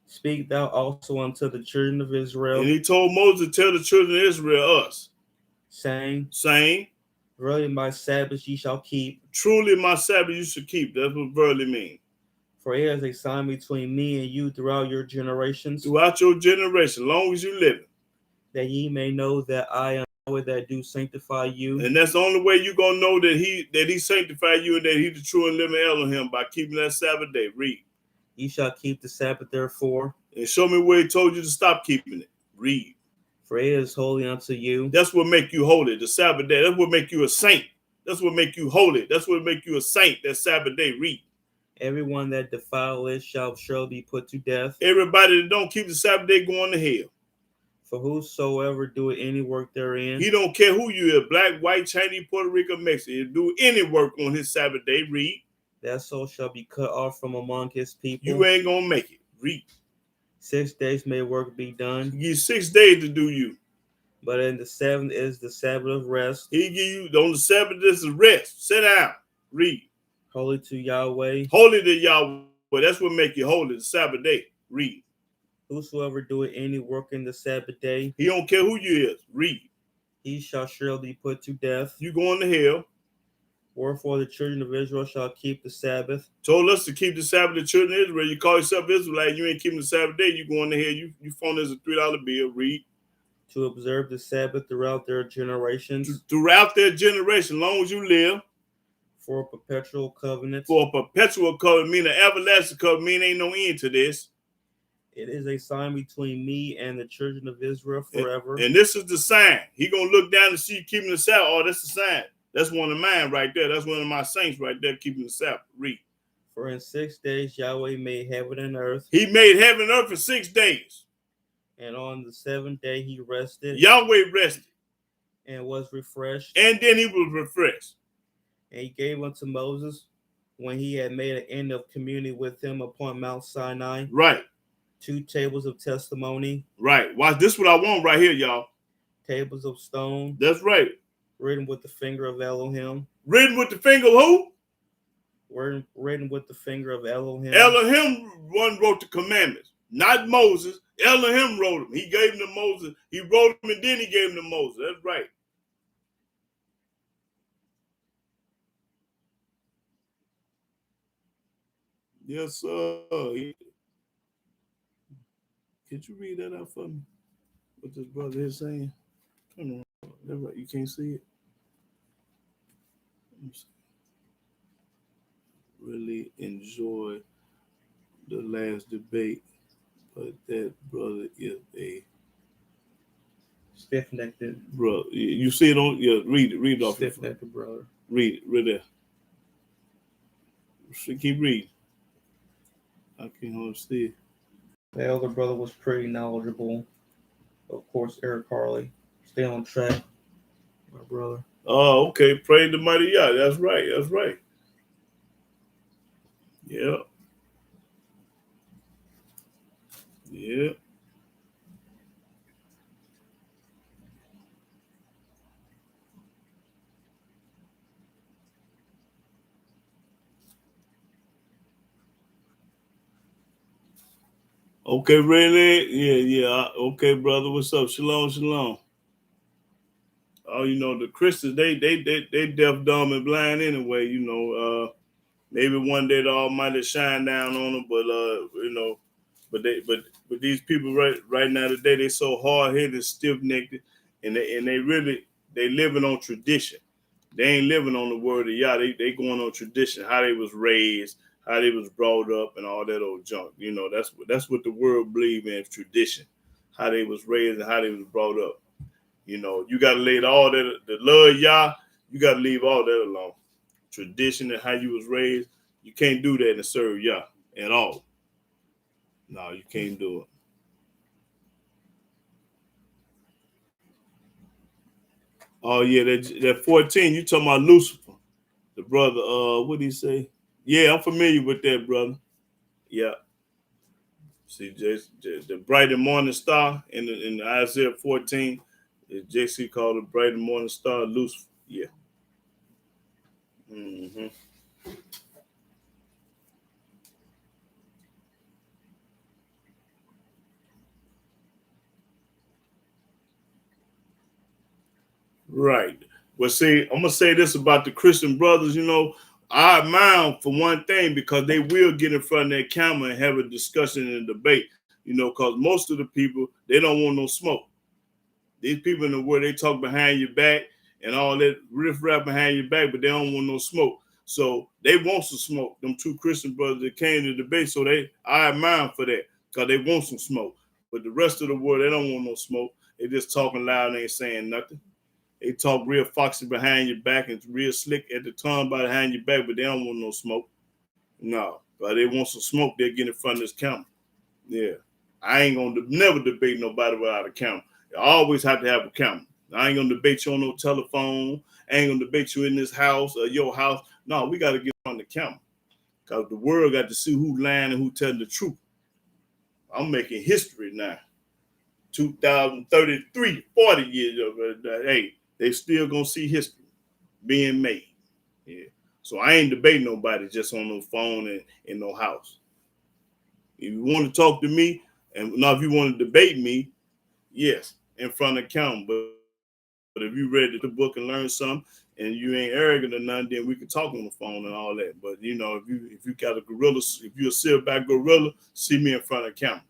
Speak thou also unto the children of Israel. And he told Moses to tell the children of Israel us, saying, Verily my Sabbaths ye shall keep. Truly my Sabbath you should keep. That's what verily means. For it is a sign between me and you throughout your generations. Throughout your generation, long as you live. That ye may know that I am Yahweh that do sanctify you. And that's the only way you're going to know that he sanctified you and that he the true and living Elohim, by keeping that Sabbath day. Read. Ye shall keep the Sabbath therefore. And show me where he told you to stop keeping it. Read. For it is holy unto you. That's what make you holy, the Sabbath day. That's what make you a saint. That's what make you holy. That's what make you a saint, that Sabbath day. Read. Everyone that defile it shall surely be put to death. Everybody that don't keep the Sabbath day going to hell. For whosoever doeth any work therein. He don't care who you are, black, white, Chinese, Puerto Rican, Mexican. Do any work on his Sabbath day. Read. That soul shall be cut off from among his people. You ain't going to make it. Read. 6 days may work be done. He give you 6 days to do you. But in the 7th is the Sabbath of rest. He give you, on the Sabbath, this is rest. Sit down. Read. Holy to Yahweh. Holy to Yahweh. That's what make you holy, the Sabbath day. Read. Whosoever doeth any work in the Sabbath day. He don't care who you is. Read. He shall surely be put to death. You going to hell. Wherefore the children of Israel shall keep the Sabbath. Told us to keep the Sabbath, the children of Israel. You call yourself Israelite, you ain't keeping the Sabbath day, you going to hell. You phone as a $3 bill. Read. To observe the Sabbath throughout their generations. Throughout their generation, long as you live. For a perpetual covenant. For a perpetual covenant, meaning an everlasting covenant, meaning ain't no end to this. It is a sign between me and the children of Israel forever. And this is the sign. He gonna look down and see you keeping the Sabbath. Oh, that's the sign. That's one of mine right there. That's one of my saints right there keeping the Sabbath. Read. For in 6 days Yahweh made heaven and earth. He made heaven and earth for 6 days. And on the 7th day he rested. Yahweh rested. And was refreshed. And then he was refreshed. And he gave unto Moses, when he had made an end of communing with him upon Mount Sinai. Right. 2 tables of testimony. Right. Watch this, what I want right here, y'all. Tables of stone. That's right. Written with the finger of Elohim. Written with the finger of who? Written with the finger of Elohim. Elohim one wrote the commandments, not Moses. Elohim wrote them. He gave them to Moses. He wrote them and then he gave them to Moses. That's right. Yes, sir. Could you read that out for me? What this brother is saying? Turn around. That's right. You can't see it. Really enjoy the last debate, but that brother is a stiff-necked bro. You see it on? Yeah, read it off. Stiff-necked brother. Read it right there. Keep reading. I can't understand. The elder brother was pretty knowledgeable. Of course, Eric Harley. Stay on track, my brother. Oh, okay. Praise the mighty Yah. That's right. That's right. Yeah. Yeah. Okay, really? Yeah. Okay, brother. What's up? Shalom, shalom. Oh, the Christians, they deaf, dumb, and blind anyway. Maybe one day the Almighty shine down on them, but these people right now today, they so hard headed, stiff necked, and they living on tradition. They ain't living on the word of Yah. They going on tradition, how they was raised, how they was brought up, and all that old junk. That's what the world believe in, tradition, how they was raised and how they was brought up. You got to lay all that, the love Yah. You got to leave all that alone. Tradition and how you was raised, you can't do that and serve Yah at all. No, you can't do it. Oh yeah, that 14. You talking about Lucifer, the brother? What did he say? Yeah, I'm familiar with that brother. Yeah. See, the bright and morning star in Isaiah 14, JC called the bright and morning star Lucifer. Yeah. Mm-hmm. Right. Well, see, I'm gonna say this about the Christian brothers. I admire them for one thing because they will get in front of their camera and have a discussion and a debate. Because most of the people they don't want no smoke. These people in the world, they talk behind your back and all that riff-raff behind your back, but they don't want no smoke. So they want some smoke. Them two Christian brothers that came to the debate, so I admire them for that because they want some smoke. But the rest of the world, they don't want no smoke. They just talking loud and ain't saying nothing. They talk real foxy behind your back and real slick at the tongue behind your back, but they don't want no smoke. No, but they want some smoke. They'll get in front of this camera. Yeah, I ain't gonna never debate nobody without a camera. I always have to have a camera. I ain't gonna debate you on no telephone. I ain't gonna debate you in this house or your house. No, we gotta get on the camera because the world got to see who lying and who telling the truth. I'm making history now. 2033, 40 years of hey, they still gonna see history being made. Yeah. So I ain't debating nobody just on no phone and in no house. If you want to talk to me, and now if you want to debate me, yes, in front of camera. But if you read the book and learn something and you ain't arrogant or nothing, then we can talk on the phone and all that. But if you got a gorilla, if you're a silverback gorilla, see me in front of camera.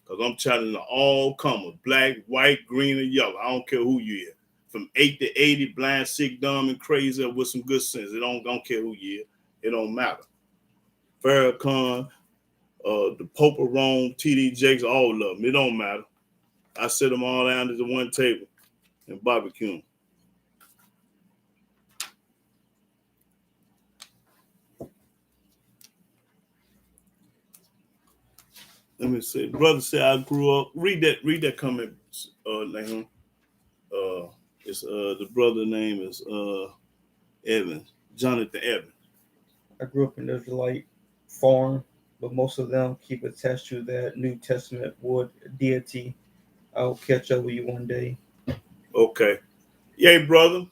Because I'm challenging all comers, black, white, green, or yellow. I don't care who you are. From 8 to 80, blind, sick, dumb, and crazy, or with some good sense. It don't care who you are. It don't matter. Farrakhan, the Pope of Rome, TD Jakes, all of them. It don't matter. I sit them all down at the one table and barbecue them. Let me see. Brother said I grew up. Read that comment, Nahum. It's the brother name is Evans, Jonathan Evans. I grew up in the Israelite farm, but most of them keep attached to that New Testament wood deity. I'll catch up with you one day. Okay. Yeah, brother.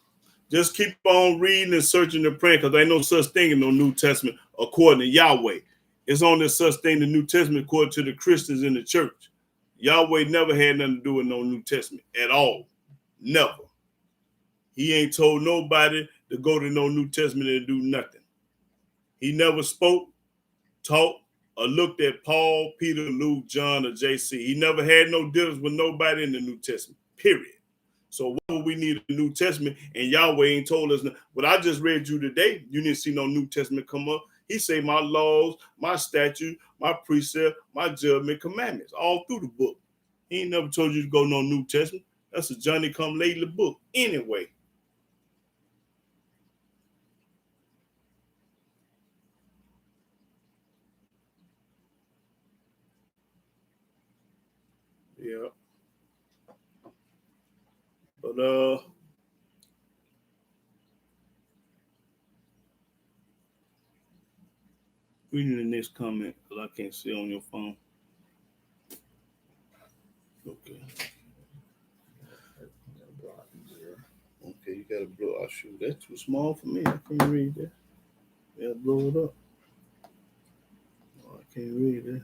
Just keep on reading and searching and praying because ain't no such thing in no New Testament according to Yahweh. It's only such thing in the New Testament according to the Christians in the church. Yahweh never had nothing to do with no New Testament at all. Never. He ain't told nobody to go to no New Testament and do nothing. He never spoke, taught, or looked at Paul, Peter, Luke, John, or JC. He never had no dealings with nobody in the New Testament, period. So why would we need a New Testament? And Yahweh ain't told us. What I just read you today, you didn't see no New Testament come up. He say my laws, my statutes, my precept, my judgment, commandments, all through the book. He ain't never told you to go no New Testament. That's a Johnny come lately book anyway. Yeah. But reading the next comment because I can't see on your phone. Okay. Okay, you gotta blow. Oh shoot, that's too small for me. I can't read that. You gotta blow it up. Oh, I can't read that.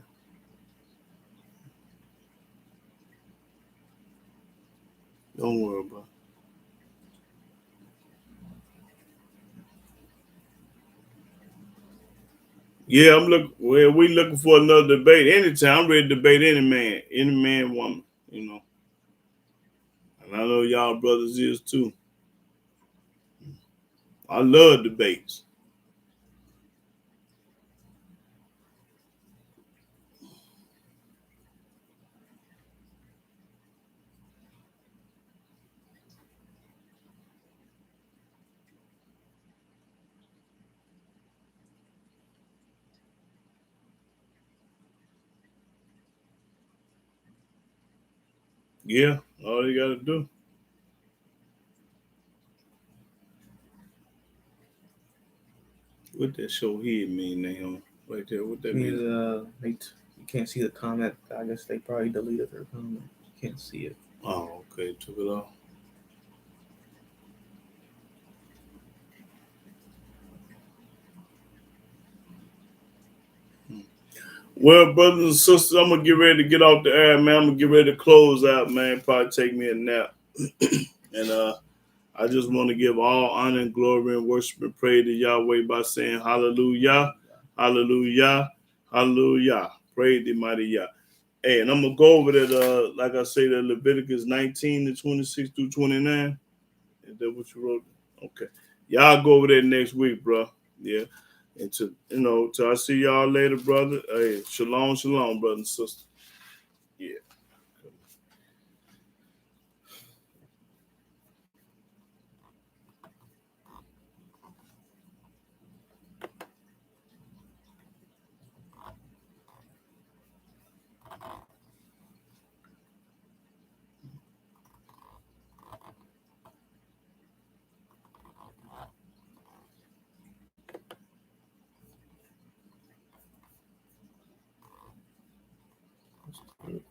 Don't worry about it. Yeah, we looking for another debate anytime. I'm ready to debate any man, woman. You know, and I know y'all brothers is too. I love debates. Yeah, all you gotta do. What that show here mean, Naomi? Right there, what that mean? You can't see the comment. I guess they probably deleted their comment. You can't see it. Oh, okay, took it off. Well, brothers and sisters, I'm gonna get ready to get off the air, man. I'm gonna get ready to close out, man. Probably take me a nap. And I just want to give all honor and glory and worship and praise to Yahweh by saying hallelujah, hallelujah, hallelujah. Praise the mighty Yah. Hey, and I'm gonna go over that like I say, that Leviticus 19 to 26 through 29. Is that what you wrote? Okay. Y'all go over there next week, bro. Yeah. And till I see y'all later, brother. Hey, shalom, shalom, brother and sister. Yeah. Good.